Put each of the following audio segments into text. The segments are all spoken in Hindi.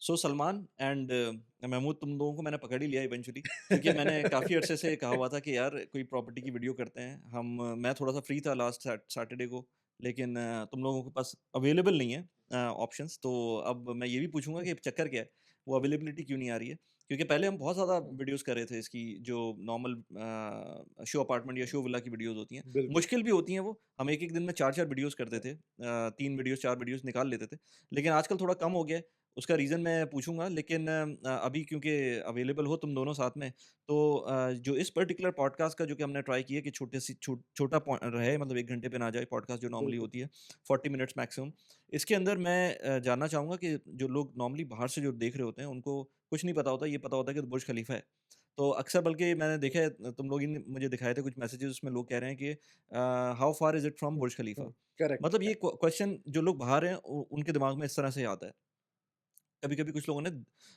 सो सलमान एंड महमूद, तुम लोगों को मैंने पकड़ ही लिया इवेंचुअली, क्योंकि मैंने काफ़ी अरसे से कहा हुआ था कि यार कोई प्रॉपर्टी की वीडियो करते हैं हम। मैं थोड़ा सा फ्री था लास्ट सैटरडे को, लेकिन तुम लोगों के पास अवेलेबल नहीं है ऑप्शंस। तो अब मैं ये भी पूछूंगा कि चक्कर क्या है, वो अवेलेबिलिटी क्यों नहीं आ रही है? क्योंकि पहले हम बहुत ज़्यादा वीडियोस कर रहे थे इसकी, जो नॉर्मल शो अपार्टमेंट या शो विला की वीडियोस होती हैं। बिल्कुल। मुश्किल भी होती हैं वो, हम एक एक दिन में चार चार वीडियोस करते थे, 3 वीडियोस 4 वीडियोस निकाल लेते थे। लेकिन आजकल थोड़ा कम हो गया है, उसका रीज़न मैं पूछूँगा। लेकिन अभी क्योंकि अवेलेबल हो तुम दोनों साथ में, तो जो इस पर्टिकुलर पॉडकास्ट का जो कि हमने ट्राई किया कि छोटा रहे, मतलब 1 घंटे पे ना जाए पॉडकास्ट जो नॉर्मली बिल्कुल। होती है, 40 मिनट्स मैक्सिमम। इसके अंदर मैं जानना चाहूँगा कि जो लोग नॉर्मली बाहर से जो देख रहे होते हैं, उनको कुछ नहीं पता होता, ये पता होता है कि बुर्ज खलीफा है। तो अक्सर, बल्कि मैंने देखा है, तुम लोग ही ने मुझे दिखाए थे कुछ मैसेजेस, उसमें लोग कह रहे हैं कि how far is it from Burj Khalifa? Correct, मतलब ये करेक्ट। क्वेश्चन जो लोग बाहर हैं, उनके दिमाग में इस तरह से आता है। कभी-कभी कुछ लोगों ने,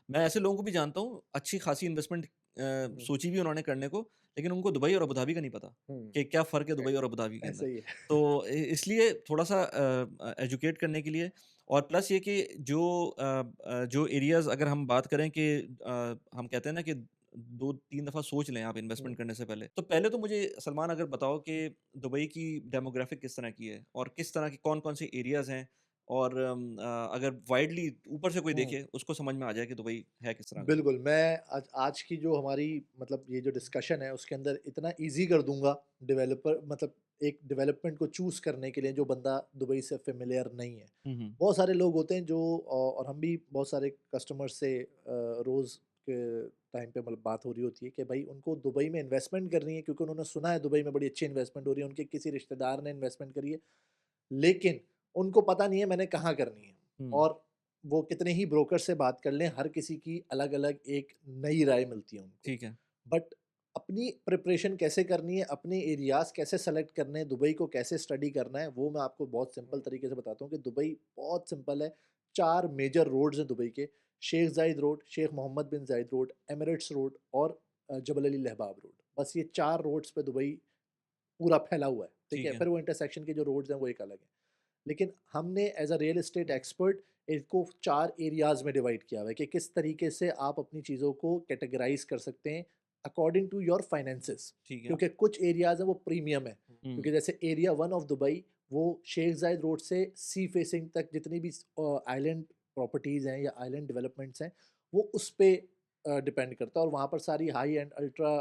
मैं ऐसे लोगों को भी जानता हूँ, अच्छी खासी इन्वेस्टमेंट हुँ, सोची भी उन्होंने करने को, लेकिन उनको दुबई और अबू धाबी का नहीं पता हुँ। कि क्या फ़र्क है ए दुबई और अबू धाबी के अंदर। ऐसा ही है। तो इसलिए थोड़ा-सा एजुकेट करने के लिए, और प्लस ये कि जो एरियाज़, अगर हम बात करें कि हम कहते हैं ना कि 2-3 दफ़ा सोच लें आप हुँ। इन्वेस्टमेंट करने से पहले। तो पहले तो मुझे सलमान अगर बताओ कि दुबई की डेमोग्राफिक किस तरह की है, और किस तरह की कौन-कौन से एरियाज़ हैं, और अगर वाइडली ऊपर से कोई हुँ। देखे, उसको समझ में आ जाए कि दुबई है किस तरह का? बिल्कुल, मैं आज आज की जो हमारी मतलब ये जो डिस्कशन है उसके अंदर इतना ईज़ी कर दूँगा डेवलपर मतलब एक डेवलपमेंट को चूज़ करने के लिए जो बंदा दुबई से फ़ेमिलियर नहीं है। हुँ, हुँ। बहुत सारे लोग होते हैं जो और हम भी बहुत सारे कस्टमर्स से रोज़ के टाइम पे मतलब बात हो रही होती है कि भाई उनको दुबई में इन्वेस्टमेंट करनी है क्योंकि उन्होंने सुना है दुबई में बड़ी अच्छी इन्वेस्टमेंट हो रही है, उनके किसी रिश्तेदार ने इन्वेस्टमेंट करी है। लेकिन उनको पता नहीं है मैंने कहाँ करनी है हुँ, और वो कितने ही ब्रोकर से बात कर लें, हर किसी की अलग-अलग एक नई राय मिलती है उनको। ठीक है। बट अपनी प्रिपरेशन कैसे करनी है, अपने एरियाज़ कैसे सेलेक्ट करने हैं, दुबई को कैसे स्टडी करना है, वो मैं आपको बहुत सिंपल तरीके से बताता हूँ कि दुबई बहुत सिंपल है। 4 मेजर रोड्स हैं दुबई के, Sheikh Zayed road, Sheikh Mohammed bin Zayed road, Emirates road और जबल अली लहबाब रोड। बस ये 4 रोड्स पे दुबई पूरा फैला हुआ है, ठीक ठीक है? है। फिर वो इंटरसेक्शन के जो रोड्स हैं वो एक अलग है। लेकिन हमने as a real estate expert इसको 4 एरियाज़ में डिवाइड किया हुआ है कि किस तरीके से आप अपनी चीज़ों को कैटेगराइज़ कर सकते हैं अकॉर्डिंग टू योर फाइनेंसेस। ठीक है। क्योंकि कुछ एरियाज़ हैं वो प्रीमियम है, हुँ, क्योंकि जैसे एरिया 1 ऑफ दुबई वो शेख ज़ायद रोड से सी फेसिंग तक जितनी भी आइलैंड प्रॉपर्टीज़ हैं या आइलैंड डेवलपमेंट्स हैं, वो उस पे डिपेंड करता है और वहाँ पर सारी high and ultra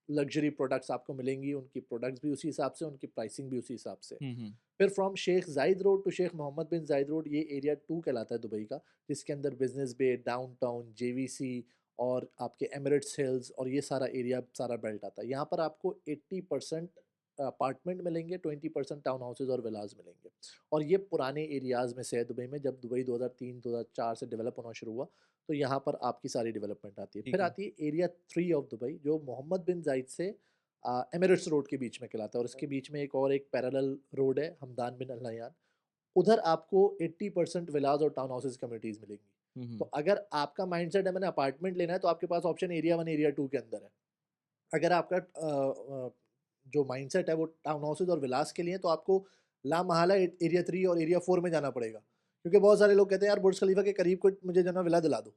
luxury products आपको मिलेंगी, उनकी प्रोडक्ट्स भी उसी हिसाब से, उनकी प्राइसिंग भी उसी हिसाब से। हुँ, हुँ। फिर from Sheikh Zayed road to Sheikh Mohammed bin Zayed road ये एरिया 2 कहलाता है दुबई का, जिसके अंदर बिज़नेस बे, डाउनटाउन, जेवीसी और आपके एमिरेट्स हिल्स और ये सारा एरिया, सारा बेल्ट आता है। यहाँ पर आपको 80% अपार्टमेंट मिलेंगे, 20% टाउन हाउसेज़ और विलाज़ मिलेंगे। और ये पुराने एरियाज़ में से है दुबई में, जब दुबई 2003-2004 से डेवलप होना शुरू हुआ, तो यहाँ पर आपकी सारी डेवलपमेंट आती है। ठीक फिर है। आती है एरिया 3 ऑफ दुबई, जो मोहम्मद बिन ज़ायद से एमिरेट्स रोड के बीच में कहलाता है और इसके बीच में एक और एक पैरेलल रोड है हमदान बिन अल नह्यान। उधर आपको 80% विलास और टाउन हाउसेस कम्युनिटीज़ मिलेंगी। हुँ, तो हुँ। अगर आपका माइंडसेट है मैंने अपार्टमेंट लेना है तो आपके पास ऑप्शन एरिया 1 एरिया 2 के अंदर है। अगर आपका जो माइंडसेट है वो टाउन हाउसेस और विलास के लिए है तो आपको ला महला एरिया 3 और एरिया 4 में जाना पड़ेगा। क्योंकि बहुत सारे लोग कहते हैं यार बुर्ज खलीफा के करीब कोई मुझे जो है ना विला दिला दो।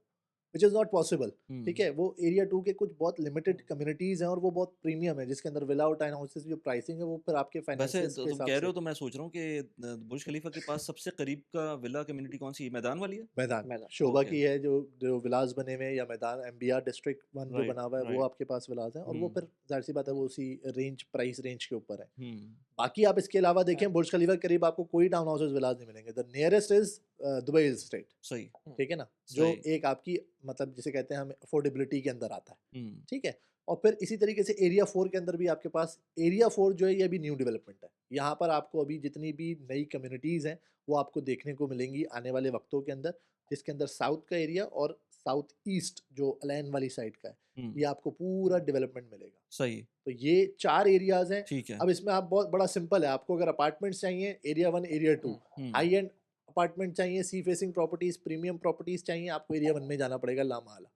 Which is not possible. ठीक हुँ। है? वो एरिया 2 के कुछ बहुत लिमिटेड कम्युनिटीज़ हैं और वो बहुत प्रीमियम है जिसके अंदर विला और टाउन हाउसेस की जो प्राइसिंग है वो फिर आपके वैसे फाइनेंसेस तो के तुम हिसाब कह रहे से हो, तो मैं सोच रहा हूँ कि बुर्ज खलीफा के पास सबसे करीब का विला कम्युनिटी कौन-सी है? मैदान वाली है? मैदान, मैदान। शोभा ओके। की है जो जो विलास बने हुए हैं या मैदान एमबीआर डिस्ट्रिक्ट 1 जो राइट, बना हुआ है वो राइट। आपके पास विलास हैं और वो हुँ, फिर ज़ाहिर-सी बात है वो उसी रेंज प्राइस रेंज के ऊपर है। हुँ। बाकी आप इसके अलावा देखें बुर्ज खलीफा के करीब आपको कोई टाउन हाउसेस विलास नहीं मिलेंगे। The nearest is Dubai hill state, सही, ठीक है ना? जो सही। एक आपकी मतलब जिसे कहते हैं हम अफोर्डेबिलिटी के अंदर आता है, हुँ, ठीक है? और फिर इसी तरीके से एरिया 4 के अंदर भी आपके पास एरिया 4 जो है ये अभी न्यू डेवलपमेंट है। यहाँ पर आपको अभी जितनी भी नई कम्युनिटीज़ हैं, वो आपको देखने को मिलेंगी आने वाले वक़्तों के अंदर, जिसके अंदर साउथ का एरिया और साउथ ईस्ट जो अलैन वाली साइड का है, हुँ। ये आपको पूरा डेवलपमेंट मिलेगा। सही, तो ये 4 एरियाज़ हैं। ठीक है। अब इसमें आप बहुत बड़ा सिंपल है, आपको अगर अपार्टमेंट्स चाहिए एरिया 1, एरिया 2, हुँ। हाई एंड अपार्टमेंट चाहिए, sea facing properties, premium properties चाहिए, आपको एरिया 1 में जाना पड़ेगा लामाला।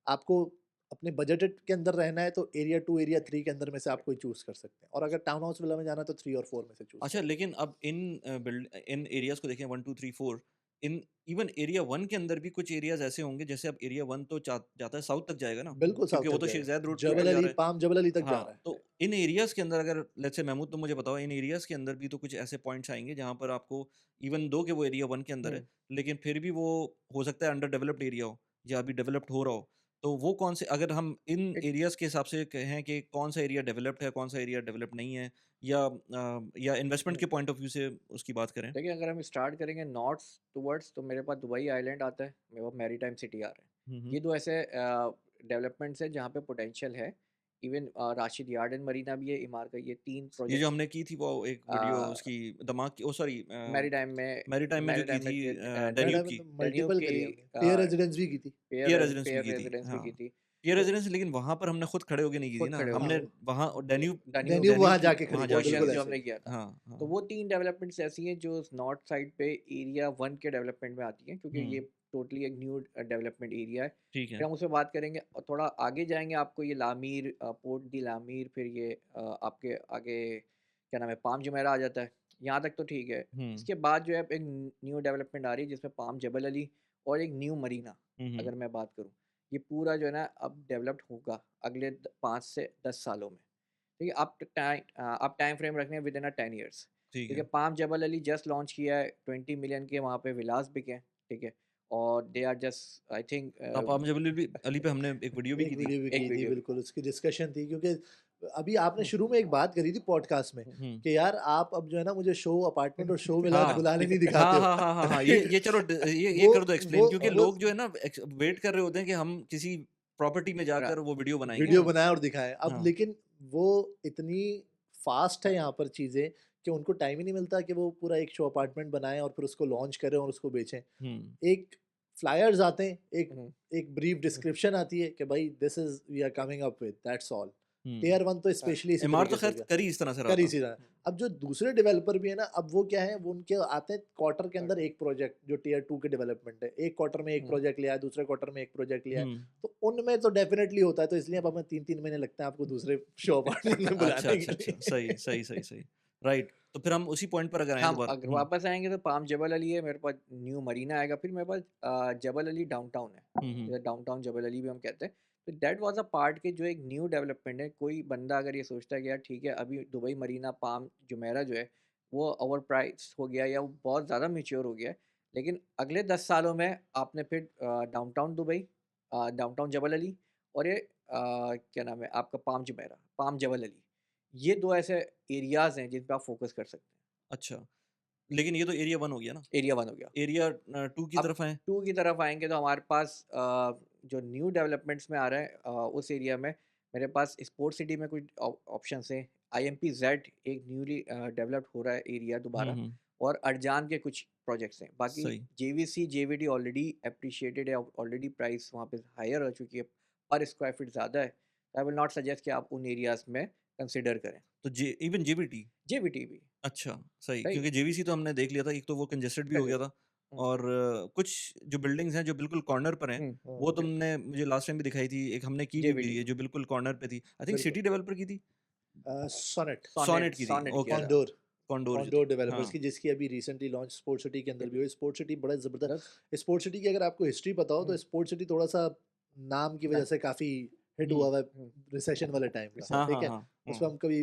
आपको अपने बजटेड के अंदर रहना है तो एरिया 2, एरिया 3 के अंदर में से आप कोई चूज़ कर सकते हैं और अगर टाउन हाउस विला में जाना है तो 3 और 4 में से चूज़ अच्छा, करें। लेकिन अब इन इन एरियाज़ को देखें, 1, 2, 3, 4, इन इवन एरिया 1 के अंदर भी कुछ एरियाज़ ऐसे होंगे, जैसे अब एरिया 1 तो जाता है साउथ तक जाएगा ना, बिल्कुल साउथ क्योंकि वो तक तो शेख जाएगा। ज़ायद रोड के ऊपर जबल जा अली, रहा है। पाम जबल अली तक जा रहा हाँ, है। तो इन एरियाज़ के अंदर अगर लेट्स से महमूद तुम मुझे बताओ, इन एरियाज़ के अंदर भी तो कुछ ऐसे पॉइंट्स आएँगे जहाँ पर आपको इवन दो कि वो एरिया 1 के अंदर है, हुँ। लेकिन फिर भी वो हो सकता है अंडर डेवलप्ड एरिया हो या अभी डेवलप्ड हो रहा हो। तो वो कौन से, अगर हम इन एक एरियाज़ के हिसाब से कहें कि कौन सा एरिया डेवलप्ड है, कौन सा एरिया डेवलप्ड नहीं है, या इन्वेस्टमेंट हुँ, के पॉइंट ऑफ व्यू से उसकी बात करें? देखिए अगर हम स्टार्ट करेंगे नॉर्थ टुवर्ड्स तो मेरे पास दुबई आइलैंड आता है, मेरे पास मैरीटाइम सिटी आ रहा है। हुँ, हुँ। ये दो ऐसे डेवलपमेंट्स हैं जहाँ पे पोटेंशियल है। Even Rashid yard and Marina भी है, इमार का ये 3 ये जो प्रोजेक्ट्स हमने की थी वो एक वीडियो अ, उसकी दमाग की, सॉरी मैरीटाइम में जो की मैरीटाइम में थी डैन्यूब डैन्यूब नोएडा में की, तो डैन्यूब मल्टीपल की करी हमने। पेयर रेज़िडेंस भी की थी। पियर रेजिडेंस भी पेयर की थी। रेजिडेंस भी हाँ, की थी। पियर तो रेजिडेंस, लेकिन वहाँ पर हमने खुद खड़े होके नहीं की थी खुद ना, खड़े हाँ, होके हमने वो वहाँ डैन्यूब डैन्यूब डेन्यूब डैन्यूब वहाँ की जाके वहाँ खरीदा, वो जाके बिल्कुल शेयर की जो थी। हमने ऐसे ही। किया था। हाँ, तो हाँ। वो 3 डेवलपमेंट्स ऐसी हैं जो नॉर्थ साइड पे एरिया 1 के डेवलपमेंट में आती हैं, क्योंकि हुँ, ये टोटली एक न्यू डेवलपमेंट एरिया है। ठीक फिर है। हम उसमें बात करेंगे और थोड़ा आगे जाएँगे, आपको ये लामीर पोर्ट दी लामीर, फिर ये आपके आगे क्या नाम है, पाम जुमेराह आ जाता है। यहाँ तक तो ठीक है। हुँ, इसके बाद जो है एक न्यू डेवलपमेंट आ रही है जिसमें पाम जबल अली और एक न्यू मरीना, हुँ, हुँ, अगर मैं बात करूँ। ये पूरा जो है ना अब डेवलप्ड होगा अगले 5 से 10 सालों में। ठीक है, आप टाइम फ्रेम रख रहे हैं विदिन 10 ईयर्स। ठीक क्योंकि है। पाम जबल अली जस्ट लॉन्च किया है, 20 मिलियन के वहाँ पे विलास बिके हैं, ठीक है? और they are just I think आप जब अली पे हमने एक वीडियो भी एक की थी। वीडियो भी की एक थी, वीडियो भी। बिल्कुल उसकी डिस्कशन थी, क्योंकि अभी आपने हुँ, शुरू में एक बात करी थी पॉडकास्ट में हुँ। कि यार आप अब जो है ना मुझे शो, अपार्टमेंट और शो विला हाँ, बुलाने नहीं दिखाते हाँ, हो। हाँ, हाँ, हाँ, हाँ, राइट? ये चलो ये वो कर दो वो एक्सप्लेन, क्योंकि वो लोग जो है ना वेट कर रहे होते हैं कि हम किसी प्रॉपर्टी में रा जाकर वो वीडियो बनाएँगे। वीडियो हुँ, बनाएँ और दिखाएँ। अब हाँ, लेकिन वो इतनी फ़ास्ट है यहाँ पर चीज़ें कि उनको टाइम ही नहीं मिलता कि वो पूरा एक शो अपार्टमेंट बनाएँ और फिर उसको लॉन्च करें और उसको बेचें। हुँ, एक फ्लायर्स आते हैं, एक हुँ, एक ब्रीफ हुँ, डिस्क्रिप्शन आती है कि भाई this is we are coming up with, that's all. Hmm. Tier 1 तो हाँ, स्पेशली इसी इमारत तो तरीके से हो खैर गया। कर ही इस तरह से रहा कर था। इसी तरह। हुँ, अब जो दूसरे डेवलपर भी है ना, अब वो क्या है, वो उनके आते हैं क्वार्टर के अंदर क्वार्टर एक प्रोजेक्ट जो टियर 2 के डेवलपमेंट है। एक क्वार्टर में एक हुँ, प्रोजेक्ट लिया है, दूसरे क्वार्टर में एक प्रोजेक्ट लिया है। हुँ। तो उनमें तो डेफ़िनेटली होता है, तो इसलिए अब हमें 3-3 महीने लगते हैं आपको दूसरे शो अपार्टमेंट में अच्छा, बुलाने अच्छा, के अच्छा। लिए। सही, सही, सही, सही। राइट, तो फिर हम उसी पॉइंट पर अगर आएँ हम दोबारा। अगर हुँ, वापस आएँगे तो पाम जबल अली है, मेरे पास न्यू मरीना आएगा, फिर मेरे पास जबल अली डाउनटाउन है। हुँ, हुँ, इधर डाउनटाउन जबल अली भी हम कहते हैं। तो दैट वाज़ अ पार्ट के जो एक न्यू डेवलपमेंट है। कोई बंदा अगर ये सोचता है कि यार ठीक है, अभी दुबई मरीना पाम जुमेराह जो है, वो ओवर प्राइस्ड हो गया या वो बहुत ज़्यादा मैच्योर हो गया है। लेकिन अगले 10 सालों में आपने फिर डाउनटाउन दुबई, डाउनटाउन जबल अली और ये क्या नाम है आपका पाम जुमेराह, पाम जबल अली। ये 2 ऐसे एरियाज़ हैं जिन पे आप फ़ोकस कर सकते हैं। अच्छा। लेकिन ये तो एरिया 1 हो गया ना। एरिया 1 हो गया। एरिया 2 की अब तरफ आएँ। 2 की तरफ आएँगे तो हमारे पास जो न्यू डेवलपमेंट्स में आ रहा है उस एरिया में मेरे पास स्पोर्ट सिटी में कुछ ऑप्शंस हैं। आईएमपी-ज़ेड एक न्यूली डेवलप्ड हो रहा है एरिया हुँ, दोबारा, हुँ, और अर्जान के कुछ प्रोजेक्ट्स हैं। बाकी सही। जेवीसी, जेवीडी ऑलरेडी एप्रिशिएटेड है, ऑलरेडी प्राइस वहाँ पे हायर हो चुकी है, पर स्क्वायर फीट ज़्यादा है। आई विल नॉट सजेस्ट कि आप उन एरियाज़ में कंसिडर करें। तो जे इवन जेबीटी। जेवीटी भी, अच्छा, सही, सही क्योंकि जेवीसी तो हमने देख लिया था, एक तो वो कंजेस्टेड भी हो गया कंजेस्ट था, हुँ, और कुछ जो बिल्डिंग्स हैं जो बिल्कुल कॉर्नर पर हैं, हुँ, वो हुँ, तुमने मुझे लास्ट टाइम भी दिखाई थी, एक हमने की भी हुई जेवीडी है जो बिल्कुल कॉर्नर पे थी। आई थिंक बिल्कुल। सिटी डेवलपर की थी, सोनेट, सोनेट की थी, सोनेट किया ओके, था। कॉन्डोर, कॉन्डोर जो कॉन्डोर थी। डेवलपर्स हाँ, की, जिसकी अभी रिसेंटली लॉन्च स्पोर्ट सिटी के अंदर भी हुई। स्पोर्ट सिटी बड़ा दस ज़बरदस्त। स्पोर्ट सिटी की अगर आपको हिस्ट्री पता हो तो हुँ, स्पोर्ट सिटी थोड़ा-सा नाम की ना वज़ह से काफ़ी हिट हुँ, हुआ हुआ है हुँ, रिसेशन वाले टाइम का, हाँ, ठीक हाँ, है? हाँ, उस पे हाँ, हम कभी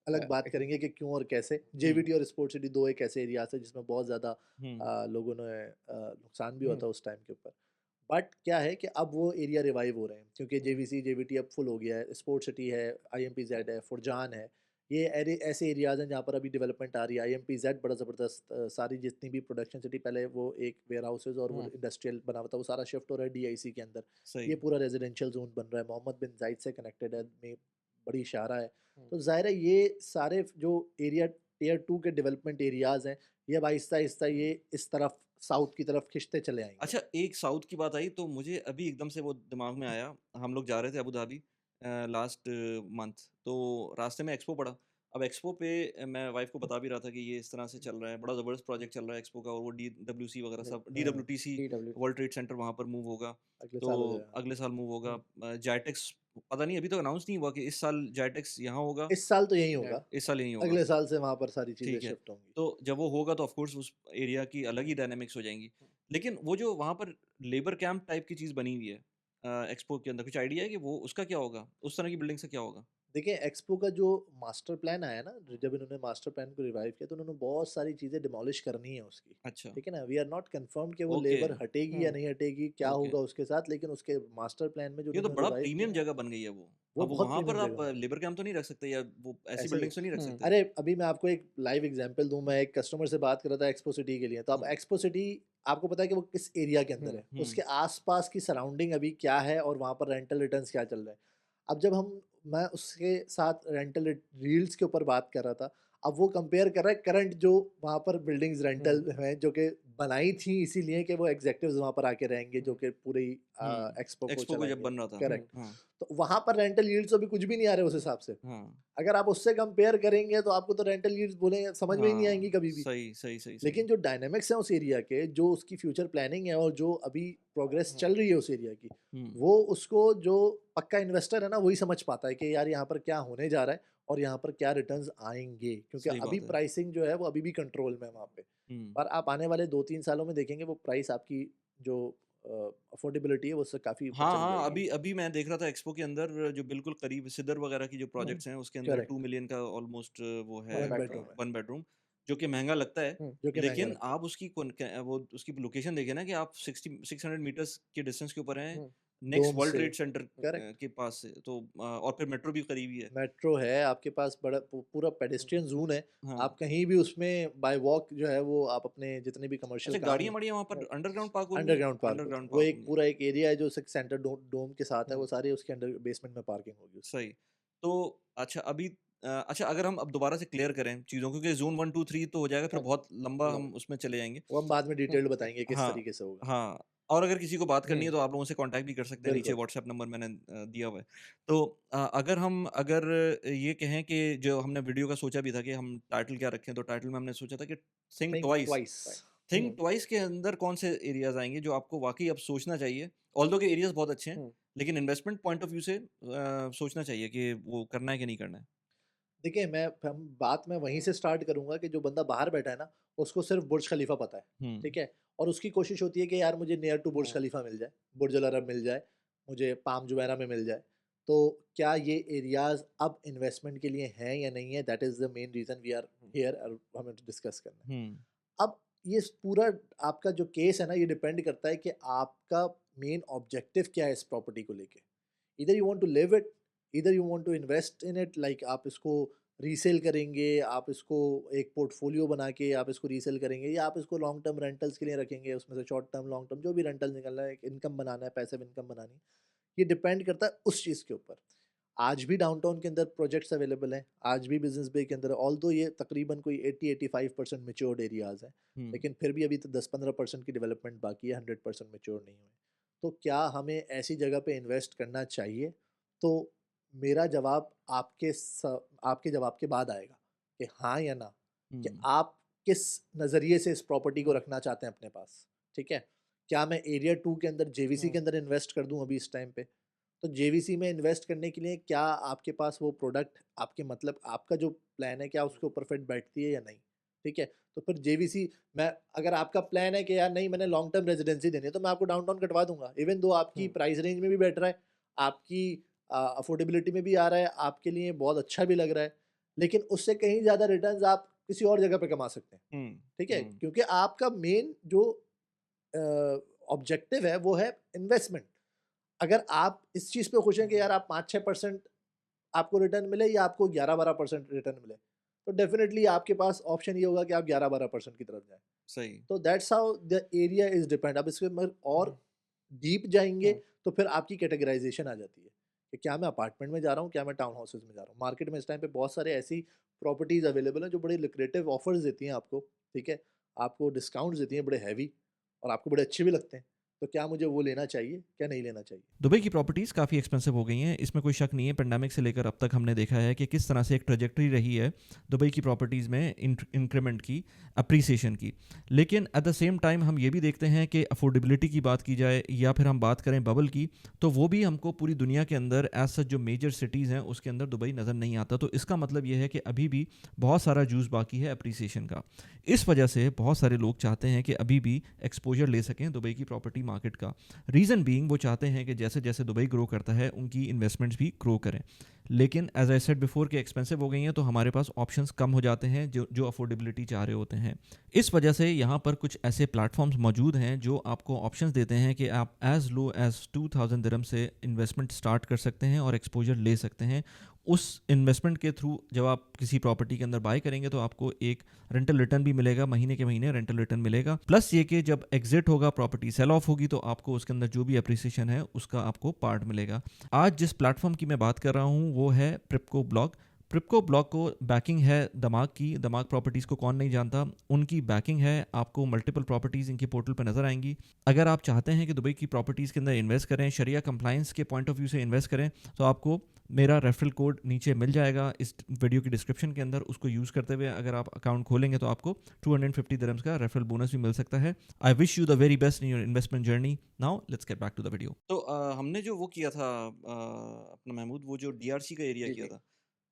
अलग बात एक करेंगे कि क्यों और कैसे। हुँ, जेवीटी और स्पोर्ट सिटी 2 एक ऐसे एरियाज़ हैं जिसमें बहुत ज़्यादा हुँ, लोगों ने नुकसान भी हुआ हुँ, था उस टाइम के ऊपर। बट क्या है कि अब वो एरिया रिवाइव हो रहे हैं, क्योंकि हुँ, जेवीसी, जेवीटी अब फुल हो गया है। स्पोर्ट सिटी है, आईएमपी-ज़ेड है, फुरजान है। ये ऐसे एरियाज़ हैं जहाँ पर अभी डेवलपमेंट आ रही है। आईएमपी-ज़ेड बड़ा ज़बरदस्त, सारी जितनी भी प्रोडक्शन सिटी, पहले वो एक वेयरहाउसेज़ और वो हुँ, इंडस्ट्रियल बना हुआ था, वो सारा शिफ्ट हो रहा है डीआईसी के अंदर। सही। ये पूरा रेजिडेंशियल ज़ोन बन रहा है, मोहम्मद बिन जायद से कनेक्टेड है, में बड़ी शारा है। हुँ। तो ज़ाहिर है ये सारे जो एरिया टियर 2 के डेवलपमेंट एरियाज़ हैं, ये अब आहिस्ता-आहिस्ता ये इस तरफ साउथ की तरफ खिंचते चले आएँगे। अच्छा, एक साउथ की बात आई तो मुझे अभी एकदम से वो दिमाग में आया, हम लोग जा रहे थे अबू धाबी लास्ट मंथ, तो रास्ते में एक्सपो पड़ा। अब एक्सपो पे मैं वाइफ़ को बता भी रहा था कि ये इस तरह से चल रहा है, बड़ा ज़बरदस्त प्रोजेक्ट चल रहा है एक्सपो का, और वो डीडब्ल्यूसी वगैरह हुँ, सब, हाँ, डीडब्ल्यूटीसी डीडब्ल्यू वर्ल्ड ट्रेड सेंटर वहाँ पर मूव होगा। अगले तो साल हो जाएगा। अगले साल मूव होगा। हुँ, जायटेक्स पता नहीं, अभी तो अनाउंस नहीं हुआ कि इस साल जायटेक्स यहाँ होगा, इस साल तो यही या होगा, इस साल यहीं होगा। अगले साल से वहाँ पर सारी चीज़ें ठीक है। शिफ्ट होंगी। तो जब वो होगा तो ऑफ़ कोर्स उस एरिया की अलग ही डायनामिक्स हो जाएँगी। लेकिन वो जो वहाँ पर लेबर कैंप टाइप की चीज़ बनी हुई है एक्सपो के अंदर, कुछ आइडिया है कि वो उसका क्या होगा? उस तरह की बिल्डिंग से क्या होगा? देखिए एक्सपो का जो मास्टर प्लान आया ना, जब इन्होंने मास्टर प्लान को रिवाइव किया तो उन्होंने बहुत सारी चीज़ें डिमोलिश करनी है उसकी। अच्छा, ठीक है ना, वी आर नॉट कंफर्म कि वो ओके, लेबर हटेगी या हुँ, नहीं हटेगी, क्या ओके। होगा उसके साथ, लेकिन उसके मास्टर प्लान में जो ये तो उन्होंने बड़ा रिवाइव प्रीमियम किया है जगह बन गई है वो। वो अब वो बहुत वहाँ पर प्रीमियम आप जगह है। लेबर कैंप तो नहीं रख सकते या वो ऐसी ऐसे ही बिल्डिंग्स तो नहीं रख हुँ, सकते? अरे अभी मैं आपको एक लाइव एग्जांपल दूं, मैं एक कस्टमर से बात कर रहा था एक्सपो सिटी के लिए, तो अब हुँ, एक्सपो सिटी आपको पता है कि वो किस एरिया के अंदर हुँ, है, हुँ, उसके आसपास की सराउंडिंग अभी क्या है और वहाँ पर रेंटल रिटर्न्स क्या चल रहे हैं। अब जब मैं उसके साथ रेंटल रील्स के ऊपर बात कर रहा था, अब वो कंपेयर कर रहा है करंट जो वहाँ पर बिल्डिंग्स हुँ, रेंटल हैं जो कि बनाई थी इसीलिए कि वो एग्जेक्टिव्स वहाँ पर आके रहेंगे जो हुँ, कि पूरी हुँ। एक्सपो को एक्सपो को जब चलाएंगे। बन रहा था। हुँ, करेक्ट। हाँ, तो वहाँ पर रेंटल यील्ड्स अभी कुछ भी नहीं आ रहे उस हिसाब से। हाँ, अगर आप उससे कंपेयर करेंगे तो आपको तो रेंटल यील्ड्स बोलेंगे समझ में ही नहीं आएंगी हाँ। कभी भी। सही, सही, सही, सही। लेकिन जो डायनामिक्स है उस एरिया के, जो उसकी फ्यूचर प्लानिंग है और जो अभी प्रोग्रेस हुँ, चल रही है उस एरिया की, हुँ, वो उसको जो पक्का इन्वेस्टर है ना वही समझ पाता है कि यार यहाँ पर क्या होने जा रहा है और यहाँ पर क्या रिटर्न्स आएंगे, क्योंकि सही अभी बात है। प्राइसिंग जो है वो अभी भी कंट्रोल में है वहाँ पे। हुँ। पर आप आने वाले 2-3 सालों में देखेंगे वो प्राइस आपकी जो अफोर्डेबिलिटी है वो उससे काफ़ी ऊपर हाँ, चली हाँ, जाएगी। अभी अभी मैं देख रहा था एक्सपो के अंदर जो बिल्कुल करीब सिदर वगैरह की जो हुँ, प्रोजेक्ट्स हैं, उसके अंदर 2 करेक्ट। मिलियन का ऑलमोस्ट वो है 1 वन बेडरूम बेडरूम है, 1 बेडरूम, जो कि महँगा लगता है। हुँ, जो कि महंगा लेकिन लगता है। आप उसकी वो उसकी लोकेशन देखिए ना कि आप 600 मीटर्स के डिस्टेंस के ऊपर हैं, हुँ, नेक्स्ट डोम वर्ल्ड से, ट्रेड सेंटर करेक्ट। के पास से। तो और फिर मेट्रो भी करीब ही है। मेट्रो है, आपके पास बड़ा पूरा हुँ, पेडेस्ट्रियन ज़ोन है। हाँ। आप कहीं भी उसमें बाय वॉक जो है वो आप अपने जितने भी कमर्शियल अच्छा, काम है, गाड़ियाँ-वाड़ियाँ वहाँ पर हुँ, अंडरग्राउंड पार्क होंगी? अंडरग्राउंड पार्क होती अंडरग्राउंड हैं। वो पार्क एक होंगी। पूरा एक एरिया है जो सेंटर डोम के साथ है, वो हुँ, सारे उसके अंडर बेसमेंट में पार्किंग होगी उसकी। सही। तो अच्छा अभी अच्छा अगर हम अब दोबारा से क्लियर करें चीज़ों को, क्योंकि ज़ोन 1, 2, 3 तो हो जाएगा, फिर हाँ, बहुत लंबा लो हम उसमें चले जाएँगे। वो हम बाद में हुँ, डिटेल्ड बताएँगे किस हाँ, तरीके से होगा। हाँ। और अगर किसी को बात करनी हुँ, है तो आप लोगों से कॉन्टैक्ट भी कर सकते हैं, नीचे बिल्कुल। व्हाट्सएप नंबर मैंने दिया हुआ है। तो अगर ये कहें कि जो हमने वीडियो का सोचा भी था कि हम टाइटल क्या रखें, तो टाइटल में हमने सोचा था कि think think twice. Twice. Right, think hmm, twice के अंदर कौन से एरियाज़ आएँगे जो आपको वाक़ई अब सोचना चाहिए? ऑल्दो के एरियाज़ बहुत अच्छे हैं, हुँ, लेकिन इन्वेस्टमेंट पॉइंट ऑफ व्यू से सोचना चाहिए कि वो करना है कि नहीं करना है? देखिए मैं वहीं से स्टार्ट करूँगा कि जो बंदा बाहर बैठा है ना, उसको सिर्फ़ बुर्ज खलीफा पता है, हुँ, ठीक है? और उसकी कोशिश होती है कि यार मुझे नियर टू बुर्ज हुँ, खलीफा मिल जाए, बुर्ज अल अरब मिल जाए, मुझे पाम जुमेयरा में मिल जाए। तो क्या ये एरियाज़ अब इन्वेस्टमेंट के लिए हैं या नहीं है? That is the main reason we are hmm, here और हमें डिस्कस करना है। हुँ, अब ये पूरा आपका जो केस है ना, ये डिपेंड करता है कि आपका मेन ऑब्जेक्टिव क्या है इस प्रॉपर्टी को लेके। Either you want to live it, either you want to invest in it, like आप इसको रीसेल करेंगे, आप इसको एक पोर्टफोलियो बना के आप इसको रीसेल करेंगे, या आप इसको लॉन्ग टर्म रेंटल्स के लिए रखेंगे, उसमें से शॉर्ट टर्म लॉन्ग टर्म जो भी रेंटल निकलना है, इनकम बनाना है, पैसिव इनकम बनानी है, ये डिपेंड करता है उस चीज़ के ऊपर। आज भी डाउनटाउन के अंदर प्रोजेक्ट्स अवेलेबल हैं, आज भी बिजनेस बे के अंदर, ऑल्दो ये तकरीबन कोई 80-85% मैच्योर्ड एरियाज़ हैं, हुँ। लेकिन फिर भी अभी तो 10-15% की डेवलपमेंट बाकी है, 100% मैच्योर नहीं हुए। तो क्या हमें ऐसी जगह पे इन्वेस्ट करना चाहिए? तो मेरा जवाब आपके जवाब के बाद आएगा कि हाँ या ना, कि हुँ, आप किस नज़रिए से इस प्रॉपर्टी को हुँ, रखना चाहते हैं अपने पास, ठीक है? क्या मैं एरिया 2 के अंदर जेवीसी हुँ, के अंदर इन्वेस्ट कर दूँ अभी इस टाइम पे? तो जेवीसी में इन्वेस्ट करने के लिए क्या आपके पास वो प्रोडक्ट, आपके मतलब आपका जो प्लान है क्या उसके ऊपर फिट बैठती है या नहीं? ठीक है? तो फिर जेवीसी, मैं अगर आपका प्लान है कि यार नहीं मैंने लॉन्ग टर्म रेजिडेंसी देनी है, तो मैं आपको डाउनटाउन कटवा दूँगा। इवन दो आपकी हुँ, प्राइस रेंज में भी बैठ रहा है, आपकी अफोर्डेबिलिटी में भी आ रहा है, आपके लिए बहुत अच्छा भी लग रहा है। लेकिन उससे कहीं ज़्यादा रिटर्न्स आप किसी और जगह पे कमा सकते हैं। हुँ, ठीक है? हुँ, क्योंकि आपका मेन जो ऑब्जेक्टिव है वो है इन्वेस्टमेंट। अगर आप इस चीज़ पे खुश हैं कि यार आप 5-6% आपको रिटर्न मिले या आपको 11-12% रिटर्न मिले, तो डेफ़िनेटली आपके पास ऑप्शन ये होगा कि आप 11-12% की तरफ जाएँ। सही। तो that's how the area is depend. अब इसमें मगर और हुँ, डीप जाएँगे हुँ, तो फिर आपकी कैटेगराइज़ेशन आ जाती है, कि क्या मैं अपार्टमेंट में जा रहा हूँ, क्या मैं टाउन हाउसेज़ में जा रहा हूँ। मार्केट में इस टाइम पे बहुत सारे ऐसी प्रॉपर्टीज़ अवेलेबल हैं जो बड़े लुक्रेटिव ऑफर्स देती हैं आपको, ठीक है? आपको डिस्काउंट्स देती हैं बड़े हेवी, और आपको बड़े अच्छे भी लगते हैं। तो क्या मुझे वो लेना चाहिए, क्या नहीं लेना चाहिए? दुबई की प्रॉपर्टीज़ काफ़ी एक्सपेंसिव हो गई हैं, इसमें कोई शक नहीं है। पेंडेमिक से लेकर अब तक हमने देखा है कि किस तरह से एक ट्रैजेक्टरी रही है दुबई की प्रॉपर्टीज़ में इंक्रीमेंट की, अप्रिसिएशन की। लेकिन एट द सेम टाइम हम ये भी देखते हैं कि अफोर्डेबिलिटी की बात की जाए या फिर हम बात करें बबल की, तो वो भी हमको पूरी दुनिया के अंदर एज सच जो मेजर सिटीज़ हैं उसके अंदर दुबई नज़र नहीं आता। तो इसका मतलब ये है कि अभी भी बहुत सारा जूस बाकी है अप्रिसिएशन का। इस वजह से बहुत सारे लोग चाहते हैं कि अभी भी एक्सपोजर ले सकें दुबई की प्रॉपर्टी मार्केट का। रीज़न बीइंग वो चाहते हैं कि जैसे जैसे दुबई ग्रो करता है उनकी इन्वेस्टमेंट्स भी ग्रो करें। लेकिन एज आई सेड बिफोर कि एक्सपेंसिव हो गई हैं तो हमारे पास ऑप्शंस कम हो जाते हैं जो अफोर्डेबिलिटी चाह रहे होते हैं। इस वजह से यहाँ पर कुछ ऐसे प्लेटफॉर्म्स मौजूद हैं जो आपको ऑप्शंस देते हैं कि आप एज लो एज 2000 दिरहम से इन्वेस्टमेंट स्टार्ट कर सकते हैं और एक्सपोजर ले सकते हैं। उस इन्वेस्टमेंट के थ्रू जब आप किसी प्रॉपर्टी के अंदर बाय करेंगे तो आपको एक रेंटल रिटर्न भी मिलेगा, महीने के महीने रेंटल रिटर्न मिलेगा। प्लस ये कि जब एग्जिट होगा, प्रॉपर्टी सेल ऑफ होगी, तो आपको उसके अंदर जो भी अप्रिसिएशन है उसका आपको पार्ट मिलेगा। आज जिस प्लेटफॉर्म की मैं बात कर रहा हूँ वो है प्रिपको ब्लॉक। प्रिपको ब्लॉक को बैकिंग है दमाग की। दमाग प्रॉपर्टीज़ को कौन नहीं जानता, उनकी बैकिंग है। आपको मल्टीपल प्रॉपर्टीज़ इनके पोर्टल पर नज़र आएंगी। अगर आप चाहते हैं कि दुबई की प्रॉपर्टीज़ के अंदर इन्वेस्ट करें, शरिया कंप्लाइंस के पॉइंट ऑफ व्यू से इन्वेस्ट करें, तो आपको मेरा रेफरल कोड नीचे मिल जाएगा इस वीडियो की डिस्क्रिप्शन के अंदर। उसको यूज़ करते हुए अगर आप अकाउंट खोलेंगे तो आपको 250 दिरहम्स का रेफरल बोनस भी मिल सकता है। I wish you the very best in your investment journey. Now let's get back to the video. तो हमने जो वो किया था अपना महमूद, वो जो डीआरसी का एरिया जी, किया जी। था,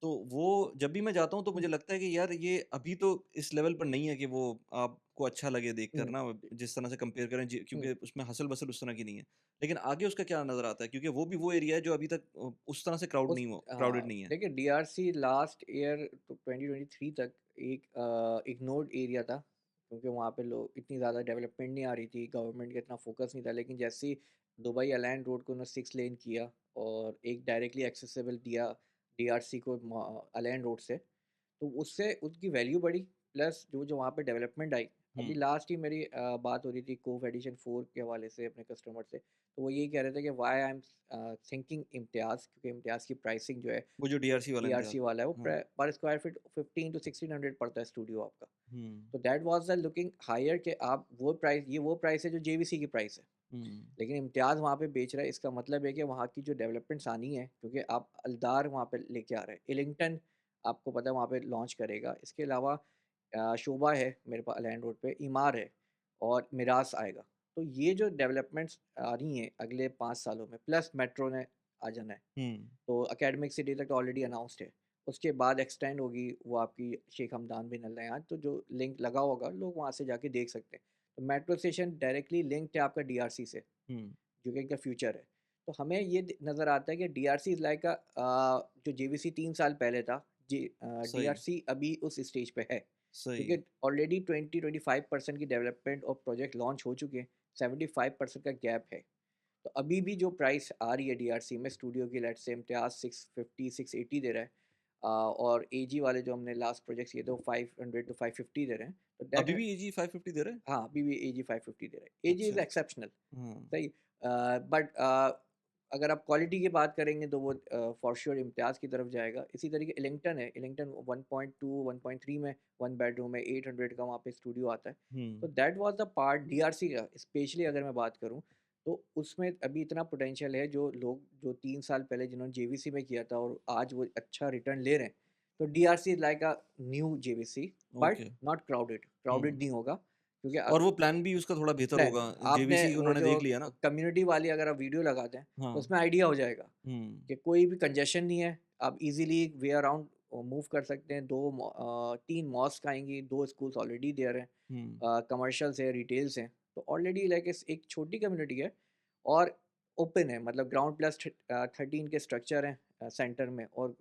तो वो जब भी मैं जाता हूँ तो मुझे लगता है कि यार ये अभी तो इस लेवल पर नहीं है कि वो आपको अच्छा लगे देखकर हुँ, ना, जिस तरह से कंपेयर करें हुँ। क्योंकि उसमें हसल बसल उस तरह की नहीं है। लेकिन आगे उसका क्या नज़र आता है, क्योंकि वो भी वो एरिया है जो अभी तक उस तरह से क्राउडेड हाँ, नहीं है। देखिए डीआरसी लास्ट ईयर तो 2023 तक एक इग्नोर्ड एरिया था, क्योंकि वहाँ पे लोग इतनी ज़्यादा डेवलपमेंट नहीं आ रही थी, गवर्नमेंट का इतना फोकस नहीं था। लेकिन जैसे ही दुबई अलाइन रोड को उन्होंने 6 लेन किया और एक डायरेक्टली एक्सेसिबल दिया डीआरसी को अलाइन रोड से, तो उससे उसकी वैल्यू बढ़ी। प्लस जो जो वहाँ पे डेवलपमेंट आई, अभी हुँ, लास्ट ही मेरी बात हो रही थी कोव एडिशन 4 के हवाले से अपने कस्टमर से, तो वो यही कह रहे थे कि वाई आई एम थिंकिंग इम्तियाज़, क्योंकि इम्तियाज़ की प्राइसिंग जो है वो जो डीआरसी वाला इम्तियाज़ डीआरसी है। वाला है, वो हाँ, पर स्क्वायर फीट 15 टू 1600 पड़ता है स्टूडियो आपका। हुँ, तो that was the looking higher कि आप वो प्राइस, ये वो प्राइस है जो जेवीसी की प्राइस है, हुँ, लेकिन इम्तियाज़ वहाँ पे बेच रहा है। इसका मतलब है कि वहाँ की जो डेवलपमेंट्स आनी है, क्योंकि आप अल्दार वहाँ पे लेके आ रहे हैं, इलिंगटन आपको पता है वहाँ पे लॉन्च करेगा। इसके अलावा शोभा है मेरे पास लैंड रोड पे, ईमार है और मिरास आएगा। तो ये जो डेवलपमेंट्स आ रही हैं अगले 5 सालों में, प्लस मेट्रो ने आ जाना है। हुँ, तो एकेडमिक सिटी तक तो ऑलरेडी अनाउंस्ड है। उसके बाद एक्सटेंड होगी वो आपकी शेख हमदान बिन नल्यान, तो जो लिंक लगा होगा लोग वहाँ से जाके देख सकते हैं। तो मेट्रो स्टेशन डायरेक्टली लिंक्ड है आपका डीआरसी से, हुँ, जो कि इनका फ्यूचर है। तो हमें ये नज़र आता है कि डीआरसी इज़ लाइक जो जेवीसी 3 साल पहले था, सही, डीआरसी अभी उस स्टेज पे है। सही। क्योंकि ऑलरेडी 20-25% की डेवलपमेंट और प्रोजेक्ट लॉन्च हो चुके हैं, 75% का गैप है। तो अभी भी जो प्राइस आ रही है डीआरसी में स्टूडियो की, लेट्स से इम्तियाज़ 650-680 दे रहा है, और एजी वाले जो हमने लास्ट प्रोजेक्ट्स किए थे वो 500 टू 550 दे रहे हैं। तो अभी दैट, भी एजी 550 दे रहे हैं? हाँ, अभी भी एजी 550 दे रहा है। एजी अच्छा, इज़ एक्सेप्शनल, हाँ, सही। बट अगर आप क्वालिटी की बात करेंगे तो वो फॉर श्योर इम्तियाज़ की तरफ जाएगा। इसी तरीके इलिंगटन है, इलिंगटन 1.2 1.3 में 1 बेडरूम है, 800 का वहाँ पे स्टूडियो आता है। तो hmm, that was the part DRC का, स्पेशली अगर मैं बात करूँ, तो उसमें अभी इतना पोटेंशियल है। जो लोग जो 3 साल पहले जिन्होंने जेवीसी में किया था और आज वो अच्छा रिटर्न ले रहे हैं, तो DRC is like a new JVC, but okay, not crowded, crowded hmm. नहीं होगा, क्योंकि और वो प्लान भी उसका थोड़ा बेहतर प्लान होगा, आपने जेवीसी वो उन्होंने जो देख लिया ना। कम्युनिटी वाली अगर आप वीडियो लगाते हैं, तो हाँ, उसमें आइडिया हो जाएगा हुँ, कि कोई भी कंजेशन नहीं है। आप इजीली वे अराउंड मूव कर सकते हैं। 3 मॉस्क आएंगी, 2 स्कूल्स ऑलरेडी देयर हैं, हुँ, कमर्शियल्स है, रिटेल्स हैं। तो ऑलरेडी लाइक एक छोटी कम्युनिटी है और ओपन है, मतलब ग्राउंड प्लस 13 के स्ट्रक्चर हैं सेंटर में, और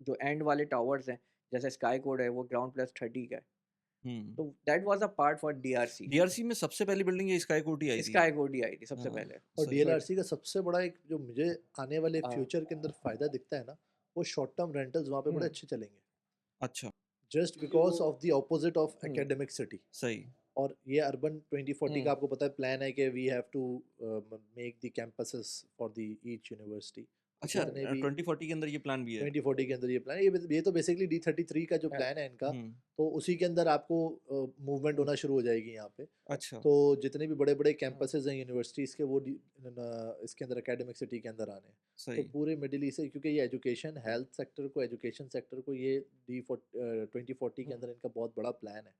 जो एंड वाले टावर्स हैं जैसे स्काई कोड है वो ग्राउंड प्लस 30 का है। हुँ। तो that was a part for DRC. DRC में सबसे पहली बिल्डिंग ये स्काई कोठी आई थी। स्काई कोड ही आई थी सबसे हाँ, पहले। और सही। तो डीएलआरसी का सबसे बड़ा एक जो मुझे आने वाले अ, फ्यूचर के अंदर फ़ायदा दिखता है ना, वो शॉर्ट टर्म रेंटल्स वहाँ पे बड़े हुँ, अच्छे चलेंगे। अच्छा, जस्ट क्योंकि बिकॉज़ वो of the opposite of hmm, academic city. सही। और ये अर्बन 2040 का हुँ, आपको पता है प्लान है कि we have to make the campuses for the each university. अच्छा जितने भी 2040 के अंदर ये प्लान भी है 2040 के अंदर ये प्लान ये तो बेसिकली D33 का जो है। प्लान है इनका, हम्म तो उसी के अंदर आपको मूवमेंट होना शुरू हो जाएगी यहाँ पे। अच्छा तो जितने भी बड़े बड़े कैंपसेस हैं यूनिवर्सिटीज़ के वो इसके अंदर एकेडमिक सिटी के अंदर आने हैं। तो सही पूरे मिडिल ईस्ट से, क्योंकि ये एजुकेशन हेल्थ सेक्टर को, एजुकेशन सेक्टर को ये 2040 के अंदर इनका बहुत बड़ा प्लान है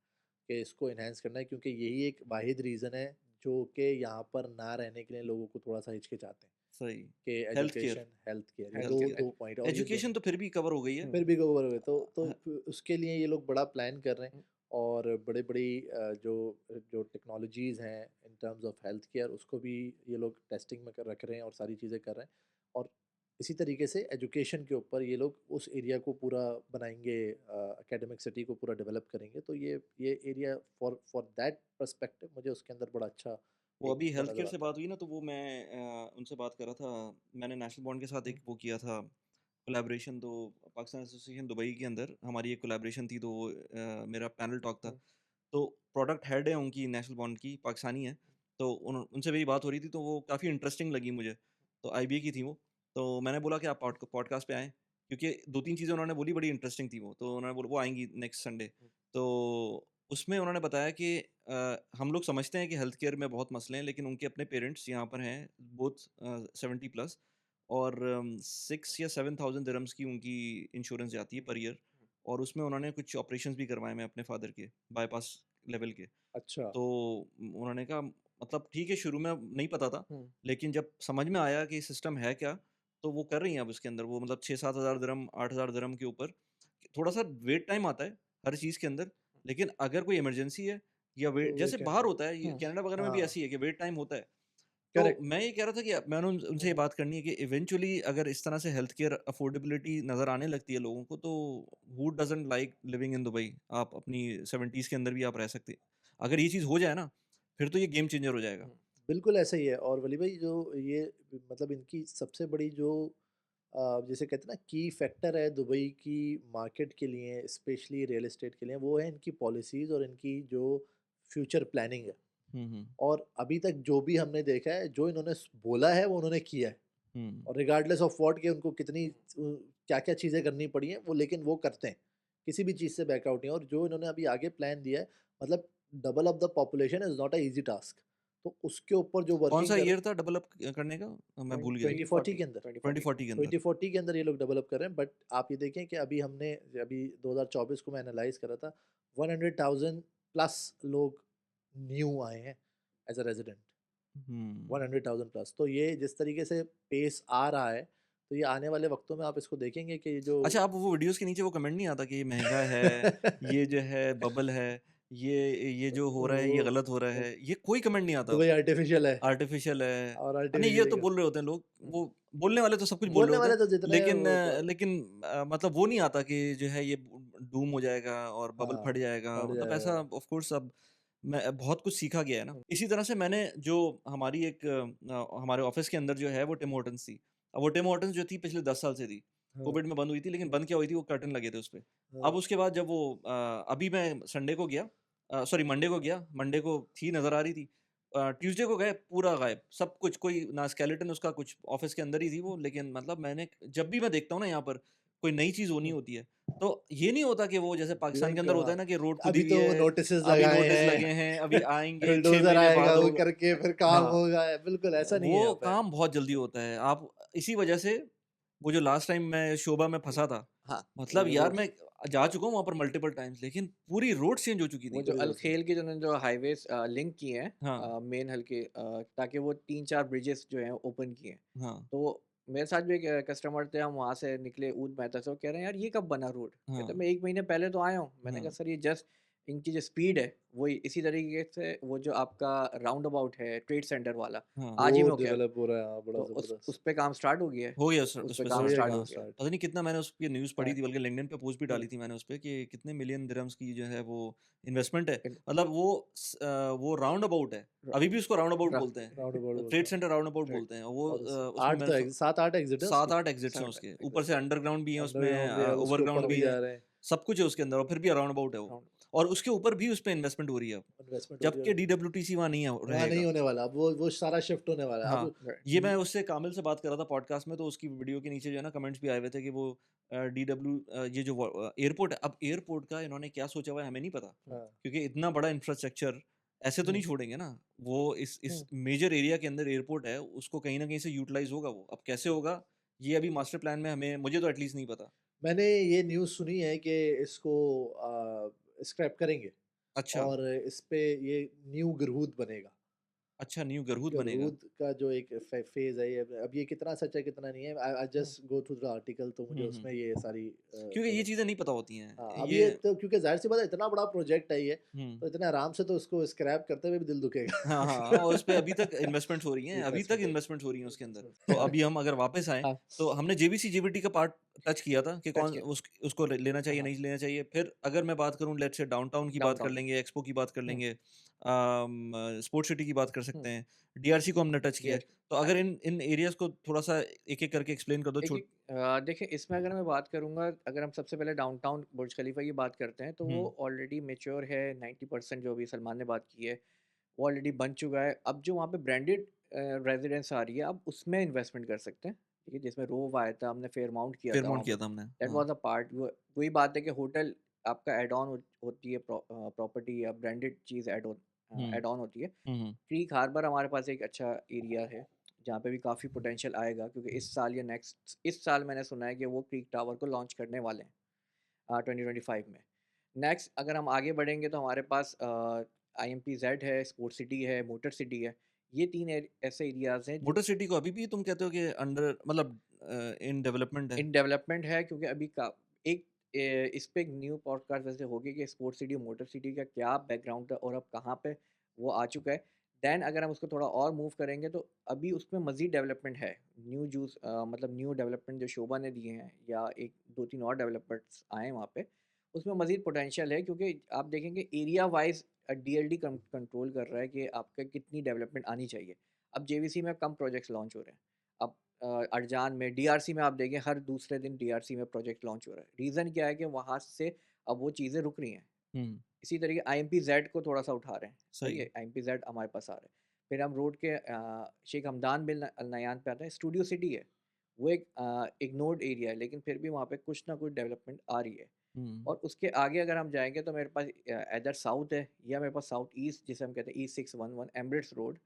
कि इसको इन्हेंस करना है, क्योंकि यही एक वाहिद रीज़न है जो कि यहाँ पर ना रहने के लिए लोगों को थोड़ा सा हिचकिचाते हैं सही कि health care education health care, ये हेल्थ दो केयर दो पॉइंट, और ये दो एजुकेशन तो फिर भी कवर हो गई है फिर भी कवर हुए तो हाँ, उसके लिए ये लोग बड़ा प्लान कर रहे हैं। और बड़ी बड़ी जो जो टेक्नोलॉजीज़ हैं in terms of health care, उसको भी ये लोग टेस्टिंग में रख रहे हैं और सारी चीज़ें कर रहे हैं। और इसी तरीके से एजुकेशन के ऊपर ये लोग उस एरिया को पूरा बनाएंगे, एकेडमिक सिटी को पूरा डेवलप करेंगे। तो ये एरिया फॉर दैट पर्सपेक्टिव मुझे उसके अंदर बड़ा अच्छा वो एक अभी वो हेल्थ नज़र केयर से आता है। बात हुई ना तो वो मैं उनसे बात कर रहा था मैंने नेशनल बॉन्ड के साथ एक वो किया था कोलैबोरेशन तो पाकिस्तान एसोसिएशन दुबई के अंदर हमारी एक कोलैबोरेशन थी तो मेरा पैनल टॉक था तो प्रोडक्ट हेड है उनकी नेशनल बॉन्ड की पाकिस्तानी है तो उनसे मेरी बात हो रही थी तो वो काफ़ी इंटरेस्टिंग लगी मुझे तो आईबीए की थी वो तो मैंने बोला कि आप पॉडकास्ट पे आएँ क्योंकि 2-3 चीज़ें उन्होंने बोली बड़ी इंटरेस्टिंग थी वो तो उन्होंने बोला वो आएँगी नेक्स्ट संडे तो उसमें उन्होंने बताया कि हम लोग समझते हैं कि हेल्थ केयर में बहुत मसले हैं लेकिन उनके अपने पेरेंट्स यहाँ पर हैं बोथ 70 प्लस और 6 या 7,000 दिरहम्स की उनकी इंश्योरेंस जाती है पर ईयर और उसमें उन्होंने कुछ ऑपरेशंस भी करवाए मैं अपने फादर के बाईपास लेवल के अच्छा। तो उन्होंने कहा मतलब ठीक है शुरू में नहीं पता था लेकिन जब समझ में आया कि सिस्टम है क्या तो वो कर रही हैं अब इसके अंदर वो मतलब 6-7 हज़ार दिरहम 8,000 दिरहम के ऊपर थोड़ा सा वेट टाइम आता है हर चीज़ के अंदर लेकिन अगर कोई इमरजेंसी है या तो वेट वे जैसे कैन बाहर डू होता है ये कनाडा वगैरह में भी हाँ ऐसी है कि वेट टाइम होता है तो करेक्ट। मैं ये कह रहा था कि मैंने उनसे ये बात करनी है कि इवेंचुअली अगर इस तरह से हेल्थ केयर अफोर्डेबिलिटी नज़र आने लगती है लोगों को तो who doesn't like living in Dubai आप अपनी 70s के अंदर भी आप रह सकते अगर ये चीज़ हो जाए ना फिर तो ये गेम चेंजर हो जाएगा बिल्कुल ऐसा ही है। और वली भाई जो ये मतलब इनकी सबसे बड़ी जो जिसे कहते हैं ना की फैक्टर है दुबई की मार्केट के लिए, स्पेशली रियल एस्टेट के लिए, वो है इनकी पॉलिसीज़ और इनकी जो फ्यूचर प्लानिंग है। हम्म और अभी तक जो भी हमने देखा है, जो इन्होंने बोला है वो उन्होंने किया है। हम्म और रिगार्डलेस ऑफ व्हाट कि उनको कितनी क्या क्या चीज़ें करनी पड़ी हैं, वो लेकिन वो करते हैं, किसी भी चीज़ से बैकआउट नहीं है। और जो इन्होंने अभी आगे प्लान दिया है, मतलब double of the population is not a easy task. तो उसके ऊपर जो कौन वर्किंग सा कर ईयर था डेवलप करने का मैं भूल गया 2040 के अंदर 2040 के अंदर 2040 के अंदर ये लोग डेवलप कर रहे हैं। बट आप ये देखें कि अभी 2024 को मैं एनालाइज करा था, 100,000 प्लस लोग न्यू आए हैं एज अ रेजिडेंट, हम्म 100,000 प्लस। तो ये जिस तरीके से पेस आ रहा है, तो ये आने वाले वक्तों में आप इसको देखेंगे कि ये जो अच्छा आप वो वीडियोस के नीचे वो कमेंट नहीं आता कि ये महंगा है ये जो है बबल है ये जो हो रहा है ये गलत हो रहा वो है ये कोई कमेंट नहीं आता दुबई आर्टिफिशियल है आर्टिफिशियल है और नहीं ये आर्टिफिशियल तो बोल रहे होते हैं लोग वो बोलने वाले तो सब कुछ बोल रहे बोलने होते वाले हैं तो जितने हैं लेकिन वो मतलब वो नहीं आता कि जो है ये डूम हो जाएगा और बबल हाँ फट जाएगा फट मतलब जाएगा। ऐसा ऑफ कोर्स अब मैं बहुत कुछ सीखा गया है ना इसी तरह से मैंने जो हमारी एक हमारे ऑफिस के अंदर जो है वो टिम हॉर्टन्स थी अब वो टिम हॉर्टन्स जो थी पिछले 10 साल से थी हाँ, कोविड में बंद हुई थी लेकिन बंद क्या हुई थी वो कर्टन लगे थे उस पे अब हाँ, उसके बाद जब वो अभी मैं संडे को गया सॉरी मंडे को गया मंडे को थी नज़र आ रही थी ट्यूसडे को गए पूरा गायब सब कुछ कोई ना स्केलेटन उसका कुछ ऑफिस के अंदर ही थी वो लेकिन मतलब मैंने जब भी मैं देखता हूँ ना यहाँ पर कोई नई चीज़ होनी होती है तो ये नहीं होता कि वो जैसे पाकिस्तान के लिंक अंदर होता हाँ, है ना कि रोड खुदी अभी हुई तो वो है नोटिसेस अभी लगाए नोटिस लगे हैं हैं अभी आएंगे 6 बुलडोजर महीने आएगा बाद वो होगा करके फिर काम हाँ होगा। बिल्कुल ऐसा नहीं है वो यहाँ पे। काम बहुत जल्दी होता है आप इसी वजह से वो जो लास्ट टाइम मैं शोबा में फंसा था हाँ, वो मतलब जो यार रोड मैं जा चुका हूँ वहाँ पर मल्टीपल टाइम्स लेकिन पूरी रोड चेंज हो चुकी वो थी जो पूरी रोड से अलखेल की जो हाईवेज लिंक किए हाँ हैं मेन हल्के ताकि वो 3-4 ब्रिजेस जो हैं ओपन किए हैं। हाँ तो मेरे साथ भी एक कस्टमर थे, हम वहाँ से निकले ऊद मेहता से, वो कह रहे हैं यार ये कब बना रोड? कहते हैं हाँ मैं 1 महीने पहले तो आया हूँ। मैंने कहा हाँ सर ये जस्ट इनकी जो स्पीड है वही इसी तरीके से वो जो आपका राउंड अबाउट है ट्रेड सेंटर वाला, हाँ आज ही वो में होके डेवलप हो रहा है, हाँ, बड़ा तो ज़बरदस्त। उस पे काम स्टार्ट हो गया है। हो गया सर उस उस पे पे हो काम स्टार्ट गया स्टार्ट काम हो हाँ गया है। स्टार्ट। पता नहीं कितना मैंने उस पे न्यूज़ पढ़ी हाँ, थी बल्कि लिंक्डइन पे पोस्ट भी डाली हुँ, थी मैंने उस पे कि कितने मिलियन दिरहम्स की जो है वो इन्वेस्टमेंट है इन मतलब वो राउंड अबाउट है र अभी भी उसको राउंड अबाउट र बोलते राउंड अबाउट हैं बोलते ट्रेड हैं। सेंटर राउंड अबाउट ट्रेड बोलते हैं वो और उसमें 8 तो मैंने 7-8 एग्जिट है उसके। 7-8 एग्जिट्स हैं 7 उसके ऊपर से एग्ज़ैक्टली अंडरग्राउंड भी है उसमें अंडरग्राउंड भी है, उसके ओवरग्राउंड ऊपर भी भी है जा रहे हैं। सब कुछ है उसके अंदर और फिर भी राउंड अबाउट है वो राउंड और उसके ऊपर भी उस पे इन्वेस्टमेंट हो रही है अब, इन्वेस्टमेंट हो रही है जबकि और डीडब्ल्यूटीसी वहाँ नहीं वहाँ नहीं रहेगा। होने वाला, अब वो सारा शिफ्ट होने वाला है। हाँ, अब राइट। ये मैं ये उससे कामिल से बात कर रहा था पॉडकास्ट में, तो उसकी वीडियो के नीचे जो है ना कमेंट्स भी आए हुए थे कि वो ये जो एयरपोर्ट है, अब एयरपोर्ट का इन्होंने क्या सोचा हुआ है हमें नहीं पता, हाँ, क्योंकि इतना बड़ा इंफ्रास्ट्रक्चर ऐसे तो नहीं हुँ, छोड़ेंगे ना। वो इस हुँ, मेजर एरिया के अंदर एयरपोर्ट है, उसको कहीं ना कहीं से यूटिलाइज होगा वो। अब कैसे होगा ये अभी मास्टर प्लान में हमें, मुझे तो एटलीस्ट नहीं पता। मैंने ये न्यूज़ सुनी है कि इसको स्क्रैप करेंगे अच्छा, और इस पे ये न्यू गिरहूद बनेगा। अच्छा, न्यू गरहूद बनेगा। गरूद का जो एक फ़ेज़ है, ये अब ये कितना सच है कितना नहीं है, I hmm, just go through the article, तो मुझे हम्म, उसमें ये सारी क्योंकि ये समझ। चीज़ें नहीं पता होती हैं हाँ, अब ये। ये तो क्योंकि ज़ाहिर-सी बात है, इतना बड़ा प्रोजेक्ट है ये, हम्म, तो इतने आराम से तो उसको स्क्रैप करते हुए भी दिल हाँ, दुखेगा। हाँ, और उसपे अभी तक इन्वेस्टमेंट्स हो रही हैं, अभी तक इन्वेस्टमेंट हो इन्वेस्टमेंट्स हो रही हैं उसके अंदर। तो हाँ, अभी हम अगर वापस आएँ, हाँ, तो हमने जेवीसी जेवीटी का पार्ट टच किया था कि टच कौन किया। उसको लेना चाहिए, हाँ, नहीं लेना चाहिए। फिर अगर मैं बात करूँ, लेट्स से डाउनटाउन की बात कर डाउनटाउन में। लेंगे, एक्सपो की बात कर हुँ, लेंगे, स्पोर्ट्स सिटी की बात कर सकते हुँ, हैं, डीआरसी को हमने टच किया है। डीआर तो अ, अगर इन इन एरियाज़ को थोड़ा-सा एक-एक करके एक्सप्लेन कर दो देखिए देखिए इसमें अगर मैं बात करूँगा, अगर हम सबसे पहले डाउनटाउन बुर्ज खलीफा की बात करते हैं, तो वो हुँ, ऑलरेडी मैच्योर है, 90% जो अभी सलमान ने बात की है, वो ऑलरेडी बन चुका है। अब जो वहाँ पे ब्रांडेड रेज़िडेंस आ रही है, अब उसमें इन्वेस्टमेंट कर सकते हैं, ठीक है? जिसमें रोव आया था, हमने फेयरमाउंट किया था फेयरमाउंट वहाँ पे। किया था हमने। दैट हाँ। वाज़ अ पार्ट, वो वही बात है कि होटल आपका ऐड ऑन होती है, प्रॉपर्टी या branded cheese hmm, add on होती है। हुँ, हुँ, क्रीक हार्बर हमारे पास एक अच्छा एरिया है, जहाँ पे भी काफ़ी पोटेंशियल आएगा, क्योंकि इस साल या नेक्स्ट इस साल मैंने सुना है कि वो क्रीक टावर को लॉन्च करने वाले हैं 2025 में। नेक्स्ट अगर हम आगे बढ़ेंगे तो हमारे पास IMPZ है, स्पोर्ट सिटी है, मोटर सिटी है। ये 3 ऐसे एरियाज़ हैं जो मोटर सिटी को अभी भी तुम कहते हो कि अंडर मतलब इन डेवलपमेंट है? इन डेवलपमेंट है, क्योंकि अभी का एक इस पे एक न्यू पॉडकास्ट वैसे होगी कि स्पोर्ट सिटी मोटर सिटी का क्या बैकग्राउंड था और अब कहाँ पे वो आ चुका है। देन अगर हम उसको थोड़ा और मूव करेंगे तो अभी उसमें मज़ीद डेवलपमेंट है। मतलब न्यू डेवलपमेंट जो शोभा ने दिए हैं, या एक 2-3 और डेवलपर्स आए हैं वहाँ पे, उसमें मज़ीद पोटेंशियल है, क्योंकि आप देखेंगे एरिया वाइज़ DLD कंट्रोल कर रहा है कि आपका कितनी डेवलपमेंट आनी चाहिए। अब JVC में कम प्रोजेक्ट्स लॉन्च हो रहे हैं। अब अरजान में, डीआरसी में आप देखें हर दूसरे दिन डीआरसी में प्रोजेक्ट लॉन्च हो रहा है। रीज़न क्या है कि वहाँ से अब वो चीज़ें रुक रही हैं। हुँ, इसी तरीके आईएमपी-ज़ेड को थोड़ा-सा उठा रहे हैं, सही सही। है? आईएमपी-ज़ेड हमारे पास आ रहा है। फिर हम रोड के शेख हमदान बिन अल नयान पे आते हैं, स्टूडियो सिटी है। वो एक इग्नोर्ड एरिया है, लेकिन फिर भी वहाँ पे कुछ ना कुछ डेवलपमेंट आ रही है। हुँ, और उसके आगे अगर हम जाएँगे तो मेरे पास इधर साउथ है, या मेरे पास साउथ ईस्ट जिसे हम कहते हैं E611 एमरेट्स रोड,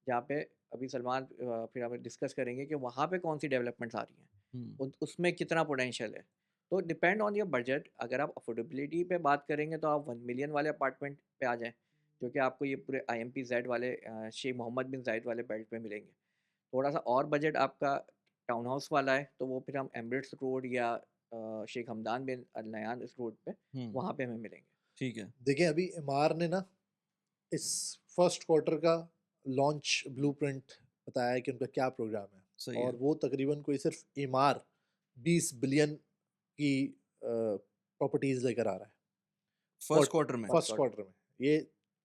जहाँ पे अभी सलमान फिर हम डिस्कस करेंगे कि वहाँ पे कौन-सी डेवलपमेंट्स आ रही हैं। हुँ, उसमें कितना पोटेंशियल है। तो डिपेंड ऑन योर बजट, अगर आप अफोर्डेबिलिटी पे बात करेंगे तो आप 1 मिलियन वाले अपार्टमेंट पे आ जाएँ, जो कि आपको ये पूरे IMP-Z वाले शेख मोहम्मद बिन जायद वाले बेल्ट पे मिलेंगे। थोड़ा-सा और बजट आपका टाउन हाउस वाला है, तो वो फिर हम एमरेट्स रोड या शेख हमदान बिन अल नयान इस रोड पे, हुँ, वहाँ पे हमें मिलेंगे। ठीक है, देखिए, अभी एमआर ने ना इस फर्स्ट क्वार्टर का लॉन्च ब्लूप्रिंट बताया है कि उनका क्या प्रोग्राम है, सही है। और वो तकरीबन कोई सिर्फ एमआर 20 बिलियन की प्रॉपर्टीज लेकर आ रहा है फर्स्ट क्वार्टर में? फर्स्ट फर्स्ट क्वार्टर क्वार्टर में। ये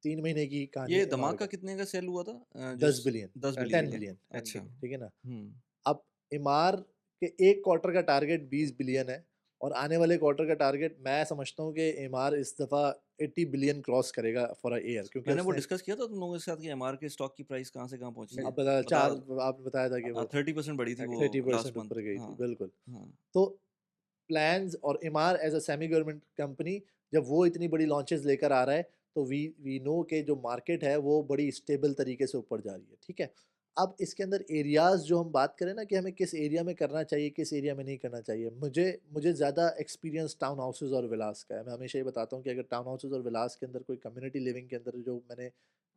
3 महीने की कहानी ये है एमआर धमाका का। कितने का सेल हुआ था? जिस 10 बिलियन, 10 10 बिलियन 10 का? बिलियन, बिलियन, 10 अच्छा। बिलियन। ठीक है ना? हुँ, अब एमआर के एक क्वार्टर का टारगेट 20 बिलियन है, और आने वाले क्वार्टर का टारगेट मैं समझता हूँ कि एमआर इस दफ़ा 80 बिलियन क्रॉस करेगा फॉर अ ईयर, क्योंकि मैंने वो उसने डिस्कस किया था तुम लोगों के साथ कि एमआर के स्टॉक की प्राइस कहाँ से कहाँ पहुँची बिल है? आप बता बता 4, आपने बताया था कि वो 30% बढ़ी थी वो 30% लास्ट 30% मंथ। ऊपर गई थी, हाँ, बिल्कुल। हाँ। तो प्लान्स और MR as a semi government company, जब वो इतनी बड़ी लॉन्चेस लेकर आ रहा है, तो वी नो के जो मार्केट है वो बड़ी स्टेबल तरीके से ऊपर जा रही है, ठीक है? अब इसके अंदर एरियाज़ जो हम बात करें ना कि हमें किस एरिया में करना चाहिए, किस एरिया में नहीं करना चाहिए, मुझे मुझे ज़्यादा एक्सपीरियंस टाउन हाउसेज़ और विलास का है। मैं हमेशा ये बताता हूँ कि अगर टाउन हाउसेज़ और विलास के अंदर कोई कम्युनिटी लिविंग के अंदर जो मैंने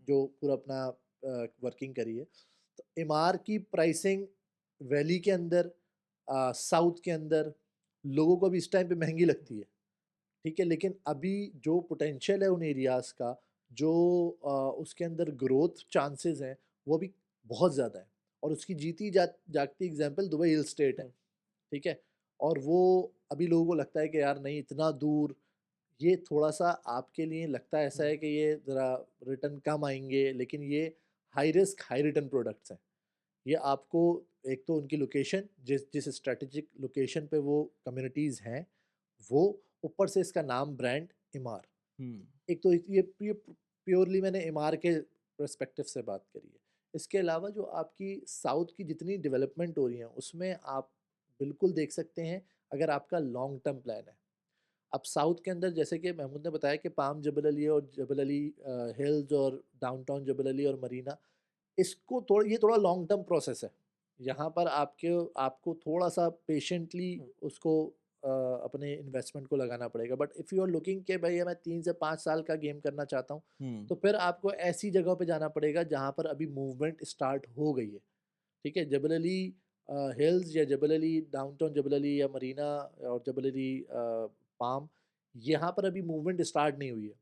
जो पूरा अपना वर्किंग करी है, तो एमआर की प्राइसिंग वैली के अंदर, साउथ के अंदर लोगों को अभी इस टाइम पे महँगी लगती है, ठीक है? लेकिन अभी जो पोटेंशियल है उन एरियाज़ का, जो उसके अंदर ग्रोथ चांसेज़ हैं, वो भी बहुत ज़्यादा है, और उसकी जीती जागती एग्ज़ाम्पल दुबई हिल स्टेट है, हुँ, ठीक है? और वो अभी लोगों को लगता है कि यार नहीं, इतना दूर, ये थोड़ा-सा आपके लिए लगता है ऐसा हुँ, है कि ये ज़रा रिटर्न कम आएँगे, लेकिन ये high risk, high return products हैं। ये आपको, एक तो उनकी लोकेशन, जिस जिस स्ट्रैटेजिक लोकेशन पे वो कम्युनिटीज़ हैं, वो, ऊपर से इसका नाम ब्रांड इमार। एक तो ये प्योरली मैंने एमआर के पर्सपेक्टिव से बात करी है। इसके अलावा जो आपकी साउथ की जितनी डेवलपमेंट हो रही है उसमें आप बिल्कुल देख सकते हैं, अगर आपका लॉन्ग टर्म प्लान है। अब साउथ के अंदर जैसे कि महमूद ने बताया कि पाम जबल अली और जबल अली हिल्स और डाउनटाउन जबल अली और मरीना, इसको थोड़ा ये थोड़ा लॉन्ग टर्म प्रोसेस है। यहाँ पर आपको थोड़ा सा पेशेंटली हुँ, उसको अपने इन्वेस्टमेंट को लगाना पड़ेगा। But if you are looking कि भाई मैं 3 से 5 साल का गेम करना चाहता हूँ, तो फिर आपको ऐसी जगह पे जाना पड़ेगा जहाँ पर अभी मूवमेंट स्टार्ट हो गई है। ठीक है, जबल अली हिल्स या जबल अली डाउनटाउन जबल अली या मरीना और जबल अली पाम, यहाँ पर अभी मूवमेंट स्टार्ट नहीं हुई है।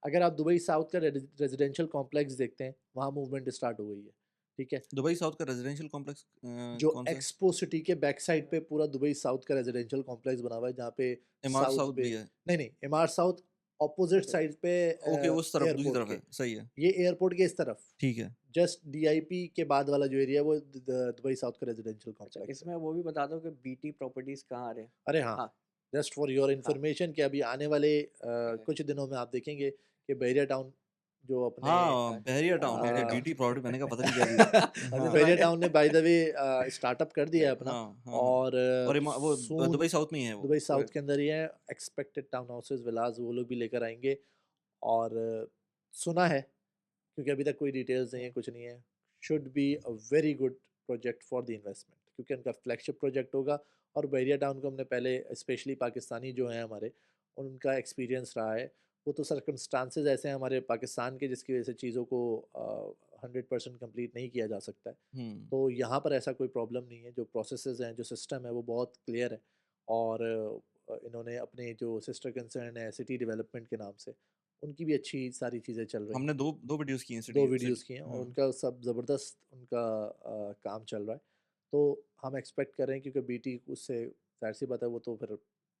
अगर आप दुबई साउथ का रेजिडेंशियल कॉम्प्लेक्स देखते हैं, वहाँ मूवमेंट स्टार्ट हो गई है। ठीक है, दुबई साउथ का रेजिडेंशियल कॉम्प्लेक्स जो कौन सा है? एक्सपो सिटी के बैक साइड पे पूरा दुबई साउथ का रेजिडेंशियल कॉम्प्लेक्स बना हुआ है, जहाँ पे एमआर साउथ साउथ बे भी है। नहीं एमआर साउथ ऑपोजिट अरे! साइड पे ओके, उस तरफ दूसरी एयरपोर्ट तरफ के, है, सही है। ये एयरपोर्ट के इस तरफ ठीक है। जस्ट डीआईपी के बाद वाला जो एरिया है वो दुबई साउथ का रेजिडेंशियल अच्छा, कॉम्प्लेक्स है। इसमें वो भी बता दो कि बीटी प्रॉपर्टीज़ कहाँ आ रहे हैं? अरे हाँ, हाँ, जस्ट फॉर योर हाँ, इन्फॉर्मेशन कि अभी आने वाले अ, कुछ दिनों में आप देखेंगे कि बहरिया टाउन जो अपने हाँ, बहरिया टाउन, ओके, बहरिया टाउन। बीटी प्रॉपर्टी मैंने कहा पता नहीं क्या चीज़ अभी हाँ, बहरिया मैंने टाउन ने बाय द वे स्टार्टअप कर दिया है अपना, हाँ, हाँ, हाँ। और और वो सून दुबई साउथ में ही है वो। दुबई साउथ के अंदर ही है। एक्सपेक्टेड टाउन हाउसेस विलास वो लोग भी लेकर आएंगे, और सुना है, क्योंकि अभी तक कोई डिटेल्स नहीं है, कुछ नहीं है, should be a very good project for the investment, क्योंकि उनका फ्लैगशिप प्रोजेक्ट होगा। और बहरिया टाउन को हमने पहले स्पेशली पाकिस्तानी जो हैं हमारे, उनका एक्सपीरियंस रहा है। वो तो सर्कमस्टांसेस ऐसे हैं हमारे पाकिस्तान के जिसकी वजह से चीज़ों को 100% कंप्लीट नहीं किया जा सकता है। हुँ, तो यहाँ पर ऐसा कोई प्रॉब्लम नहीं है, जो प्रोसेसेस हैं, जो सिस्टम है वो बहुत क्लियर है। और इन्होंने अपने जो सिस्टर कंसर्न है सिटी डेवलपमेंट के नाम से, उनकी भी अच्छी सारी चीज़ें चल रही हमने हैं। 2 वीडियोज़ की हैं 2 सिटी वीडियोज़ सिटी किए हैं और हाँ, उनका सब ज़बरदस्त उनका काम चल रहा है। तो हम एक्सपेक्ट कर रहे हैं, क्योंकि बीटी उससे ज़ाहिर-सी बात है वो तो फिर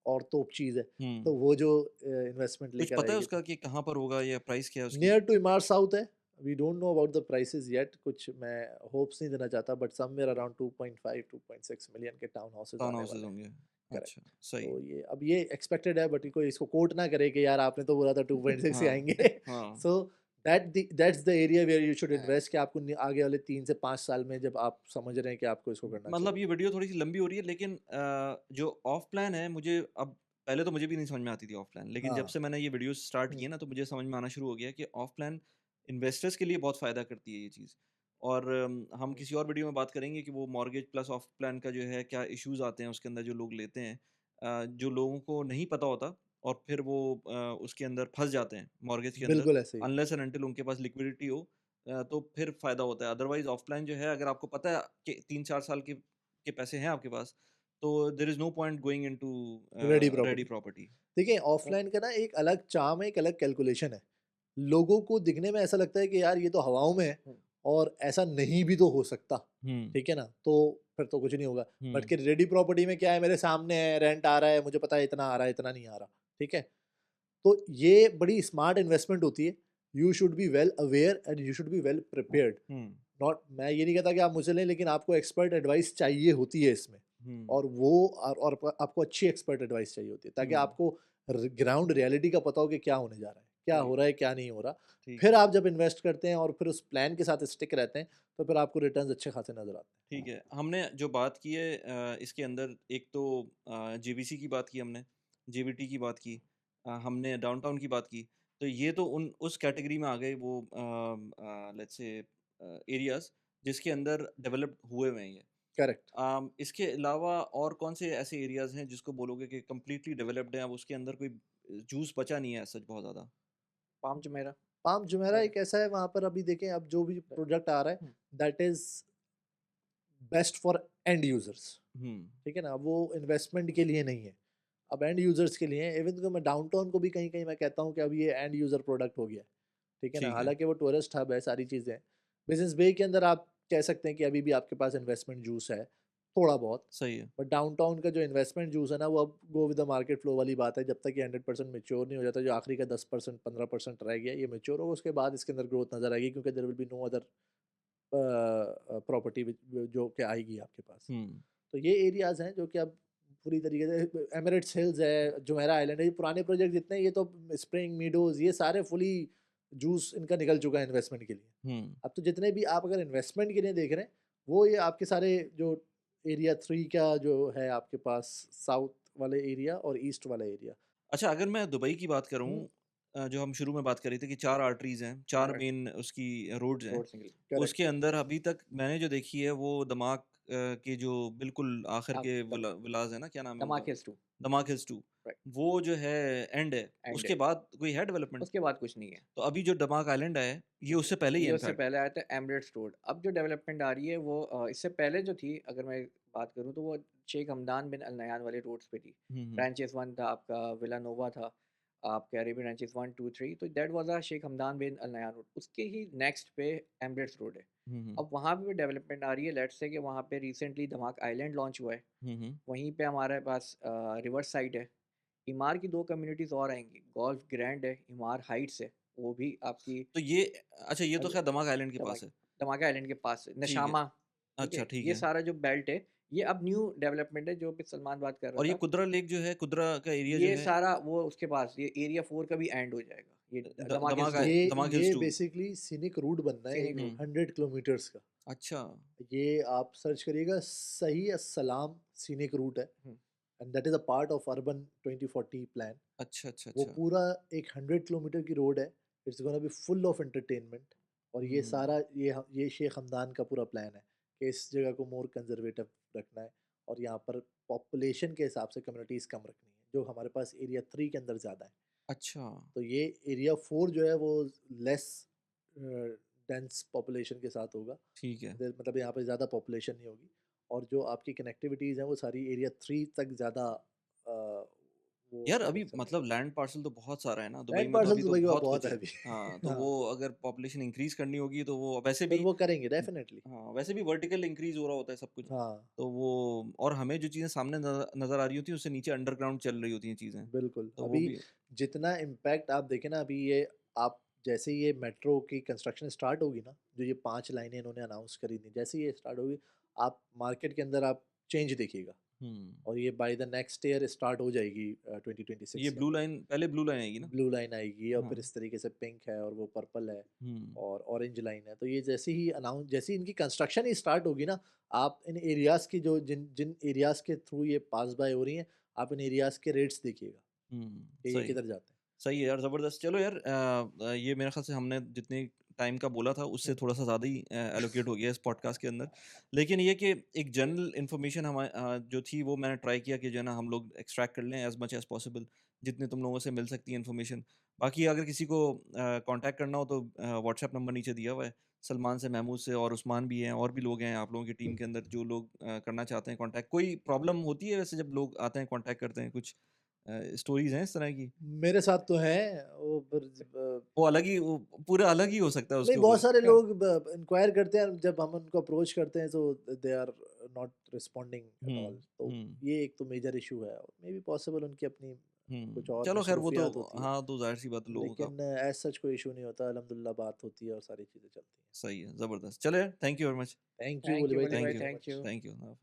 और तोप चीज़ है। तो हुँ। वो जो इन्वेस्टमेंट कुछ लेकर पता है आएगी, उसका तो कि कहाँ पर होगा या प्राइस क्या है उसकी? नियर टू इमार साउथ है। We don't know about the prices yet, कुछ मैं होप्स नहीं देना चाहता, बट समवेयर अराउंड 2.5 2.6 मिलियन के टाउन हाउसेज़ टाउन आने हाउसेज़ वाले हैं। होंगे। करेक्ट। अच्छा, सही। तो ये अब ये एक्सपेक्टेड है, बट कोई इसको कोट ना करे कि यार आपने तो बोला था 2.6 ही हाँ, आएँगे। हाँ। So that's the area where you should uh, invest, कि आपको आगे वाले 3 से 5 साल में जब आप समझ रहे हैं कि आपको इसको करना मतलब चाहिए। ये वीडियो थोड़ी-सी लंबी हो रही है लेकिन जो ऑफ प्लान है मुझे अब पहले तो मुझे भी नहीं समझ में आती थी ऑफ प्लान, लेकिन जब हाँ। से मैंने ये वीडियोज़ स्टार्ट हुँ, किए ना तो मुझे समझ में आना शुरू हो गया कि ऑफ प्लान इन्वेस्टर्स के लिए बहुत फ़ायदा करती है ये चीज़। और हम हुँ, किसी और वीडियो में बात करेंगे कि वो मॉर्गेज प्लस ऑफ प्लान का जो है क्या इश्यूज़ आते हैं उसके अंदर जो लोग लेते हैं। जो लोगों को नहीं पता होता और फिर वो उसके अंदर फँस जाते हैं मॉर्गेज के अंदर बिल्कुल ऐसे ही है। अनलेस एंड अनटिल उनके पास लिक्विडिटी हो तो फिर फ़ायदा होता है। अदरवाइज़ ऑफ प्लान जो है अगर आपको पता है कि 3-4 साल के पैसे हैं आपके पास, तो there is no point going into ready ready property. Property. देखिए, और ऑफ़लाइन का ना एक अलग चार्म है, एक अलग कैलकुलेशन है। लोगों को दिखने में ऐसा लगता है कि यार ये तो हवाओं में है, हुँ, और ऐसा नहीं भी तो हो सकता, हुँ, ठीक है ना? तो फिर तो कुछ नहीं होगा। बट हुँ, कि रेडी प्रॉपर्टी में क्या है, मेरे सामने है, रेंट आ रहा है, मुझे पता है इतना आ रहा है, इतना नहीं आ रहा, ठीक है? तो ये बड़ी स्मार्ट इन्वेस्टमेंट होती है। You should be well aware and you should be well prepared. Hmm, not, मैं ये नहीं कहता कि आप मुझसे लें, लेकिन आपको एक्सपर्ट एडवाइस चाहिए होती है इसमें। हुँ, और वो और आपको अच्छी एक्सपर्ट एडवाइस चाहिए होती है, ताकि हुँ, आपको ग्राउंड रियलिटी का पता हो कि क्या होने जा रहा है, क्या जी, हो रहा है, क्या नहीं हो रहा। ठीक फिर है, आप जब इन्वेस्ट करते हैं और फिर उस प्लान के साथ स्टिक रहते हैं, तो फिर आपको रिटर्न्स अच्छे खासे नजर आते ठीक है। हमने जो बात की है इसके अंदर एक तो जेवीसी की बात की हमने, जेवीटी की बात की हमने डाउनटाउन की बात की। तो ये तो उस कैटेगरी में आ गए वो लेट्स से एरियाज़ जिसके अंदर डेवलप्ड हुए हुए हैं ये। हैं। करेक्ट। इसके अलावा और कौन से ऐसे एरियाज़ हैं जिसको बोलोगे कि कंप्लीटली डेवलप्ड हैं, अब उसके अंदर कोई जूस बचा नहीं है सच बहुत ज़्यादा? पाम जुमेरा पाम जुमेरा है। एक ऐसा है, वहां पर अभी देखें, अब जो भी प्रोडक्ट आ रहा है, hmm, that is best for end users, hmm, ठीक है ना? वो इन्वेस्टमेंट के लिए नहीं है, अब एंड यूजर्स के लिए है। इवन तो मैं डाउनटाउन को भी कहीं कहीं मैं कहता हूँ कि अब ये एंड यूजर प्रोडक्ट हो गया है, ठीक है ना? ठीक है, हालांकि वो टूरिस्ट हब है, सारी चीज़ें हैं। बिजनेस बे के अंदर आप कह सकते हैं कि अभी भी आपके पास इन्वेस्टमेंट जूस है, थोड़ा बहुत। सही है। बट डाउनटाउन का जो इन्वेस्टमेंट जूस है ना, वो अब go with the market flow वाली बात है। जब तक ये 100% मेच्योर नहीं हो जाता, जो आखिरी का 10% 15% रह गया, ये मेच्योर होगा, उसके बाद इसके अंदर ग्रोथ नजर आएगी, क्योंकि there will be no other property जो कि आएगी आपके पास। हुँ, तो ये एरियाज़ हैं जो कि अब पूरी तरीके से एमिरेट्स हिल्स है, जुमेरा आइलैंड है, ये पुराने प्रोजेक्ट जितने हैं, ये तो स्प्रिंग मीडोज़ ये सारे फुली जूस इनका निकल चुका है इन्वेस्टमेंट के लिए। हुँ। अब तो जितने भी आप अगर इन्वेस्टमेंट के लिए देख रहे हैं, वो ये आपके सारे जो एरिया 3 का जो है आपके पास साउथ वाले एरिया और ईस्ट वाला एरिया। अच्छा, अगर मैं दुबई की बात करूँ हुँ, जो हम शुरू में बात कर रहे थे कि 4 आर्टरीज़ हैं, 4 राइट, मेन उसकी रोड्स हैं। Road single correct. उसके अंदर अभी तक मैंने जो देखी है वो दमाक के जो बिल्कुल आखिर हाँ, के विलाज़ है ना, क्या नाम है उनका? दमाक हिल्स 2 दमाक हिल्स 2 राइट, वो जो है एंड है, एंड उसके है, बाद कोई है डेवलपमेंट? उसके बाद कुछ नहीं है। तो अभी जो दमाक आइलैंड है, ये उससे पहले ही है ये उससे इनफैक्ट। पहले आया था एमिरेट्स रोड। अब जो डेवलपमेंट आ रही है वो इससे पहले जो थी अगर मैं बात करूँ तो वो Sheikh Hamdan bin Al Nahyan वाले रोड्स पे थी। हुँ, हुँ। ब्रांचेस 1 था आपका, विला नोवा था, आपके अरेबियन ब्रांचेस 1, 2, 3 तो that was Sheikh Hamdan bin Al Nahyan road. उसके ही नेक्स्ट पे एमिरेट्स रोड है। हुँ, हुँ। अब वहाँ पे भी डेवलपमेंट आ रही है लेट्स से कि वहाँ पे रिसेंटली धमाक आइलैंड लॉन्च हुआ है। हुँ, हुँ। वहीं पे हमारे पास रिवर साइड है। इमार की 2 कम्युनिटीज़ और आएँगी। गोल्फ ग्रैंड है, इमार हाइट्स है, वो भी आपकी तो ये अच्छा ये तो अल ख़ैर दमाक आइलैंड के पास धमाके है। धमाके आइलैंड के पास है, ठीक है। नशामा, ठीक अच्छा, है? ठीक ये है। सारा जो बेल्ट है, ये अब न्यू डेवलपमेंट है जो कि सलमान बात कर रहा और ये था। कुदरा लेक जो है, कुदरा का एरिया जो ये है सारा वो उसके पास ये एरिया 4 का भी एंड हो जाएगा। ये दमाक हिल्स 2 दमाक हिल्स ये 2 बेसिकली सीनिक रूट बनना है सीनिक एक हुँ। रूट 100 किलोमीटर्स का। अच्छा। ये आप सर्च करिएगा सही अस्सलाम सीनिक रूट है hmm, and that is a part of urban 2040 plan. अच्छा, अच्छा, वो अच्छा। पूरा एक 100 किलोमीटर की रोड है। It's gonna be full of entertainment और ये हुँ। सारा ये शेख हमदान का पूरा प्लान है कि इस जगह को मोर कंजर्वेटिव रखना है और यहाँ पर पॉपुलेशन के हिसाब से कम्युनिटीज़ कम रखनी है, जो हमारे पास एरिया 3 के अंदर ज़्यादा है। अच्छा, तो ये एरिया 4 जो है वो लेस डेंस पॉपुलेशन के साथ होगा। ठीक है। मतलब यहाँ पे ज़्यादा पॉपुलेशन नहीं होगी और जो आपकी कनेक्टिविटीज़ हैं वो सारी एरिया 3 तक ज़्यादा वो यार क्या अभी बोल सकते हैं। मतलब लैंड पार्सल तो बहुत सारा है ना, दुबई लैंड में तो पार्सल अभी तो दुबई के पास बहुत बहुत कुछ है है। अभी। हाँ, तो हाँ, वो अगर पॉपुलेशन इंक्रीज़ करनी होगी तो वो वैसे फिर भी वो करेंगे डेफ़िनेटली। हाँ, वैसे भी वर्टिकल इंक्रीज़ हो रहा होता है सब कुछ। हाँ, तो वो और हमें जो चीज़ें सामने नज़र आ रही होती हैं, उससे नीचे अंडरग्राउंड चल रही होती हैं चीज़ें। बिल्कुल। तो वो अभी भी जितना इम्पैक्ट आप देखें ना अभी ये आप जैसे ही ये मेट्रो की कंस्ट्रक्शन स्टार्ट होगी ना, जो ये 5 लाइनें इन्होंने अनाउंस करी थी, जैसे ही ये स्टार्ट होगी, आप मार्केट के अंदर आप चेंज देखिएगा हुँ। और ये by the next year start हो जाएगी ये 2026 के ब्लू अंदर। लाइन पहले ब्लू लाइन आएगी ना? ब्लू लाइन आएगी और हाँ। फिर इस तरीके से पिंक है और वो पर्पल है हुँ। और ऑरेंज लाइन है। तो ये जैसे ही इनकी कंस्ट्रक्शन ही स्टार्ट होगी ना, आप इन एरियाज़ की जो जिन जिन एरियाज़ के थ्रू ये पास बाय हो रही हैं, आप इन एरियाज़ के रेट्स देखिएगा हुँ, कि ये सही। किधर जाते हैं। सही है यार, ज़बरदस्त। चलो यार ये मेरे ख़्याल से हमने जितने टाइम का बोला था उससे हुँ, थोड़ा-सा ज़्यादा ही एलोकेट हो गया इस पॉडकास्ट के अंदर। लेकिन ये कि एक जनरल इन्फॉर्मेशन जो थी वो मैंने ट्राई किया कि जो है ना हम लोग एक्सट्रैक्ट कर लें एज़ मच एज़ पॉसिबल, जितने तुम लोगों से मिल सकती है इन्फॉर्मेशन। बाकी अगर किसी को कॉन्टैक्ट करना हो तो व्हाट्सएप नंबर नीचे दिया हुआ है। सलमान से, महमूद से और उस्मान भी हैं और भी लोग हैं आप लोगों की टीम के अंदर जो लोग करना चाहते हैं कॉन्टैक्ट। कोई प्रॉब्लम होती है वैसे जब लोग आते हैं कॉन्टैक्ट करते हैं कुछ स्टोरीज़ हैं इस तरह की? मेरे साथ तो है वो पर वो अलग ही वो पूरा अलग ही हो सकता है नहीं उसके बहुत ऊपर। सारे लोग इंक्वायर करते हैं जब हम उनको अप्रोच करते हैं तो they are not responding at hmm, all तो हुँ, ये एक तो मेजर इशू है और मे बी पॉसिबल उनकी अपनी कुछ हुँ। और चलो ख़ैर वो तो मसरूफियात होती है हाँ, तो ज़ाहिर-सी बात है लोगों का लेकिन एज सच कोई इशू नहीं होता अल्हम्दुलिल्लाह बात होती है और सारी चीज़ें चलती हैं सही है, ज़बरदस्त। चलो यार, thank you very much. Thank you thank Wali you भाई वली थैंक भाई, thank you you, so thank much you. Thank you.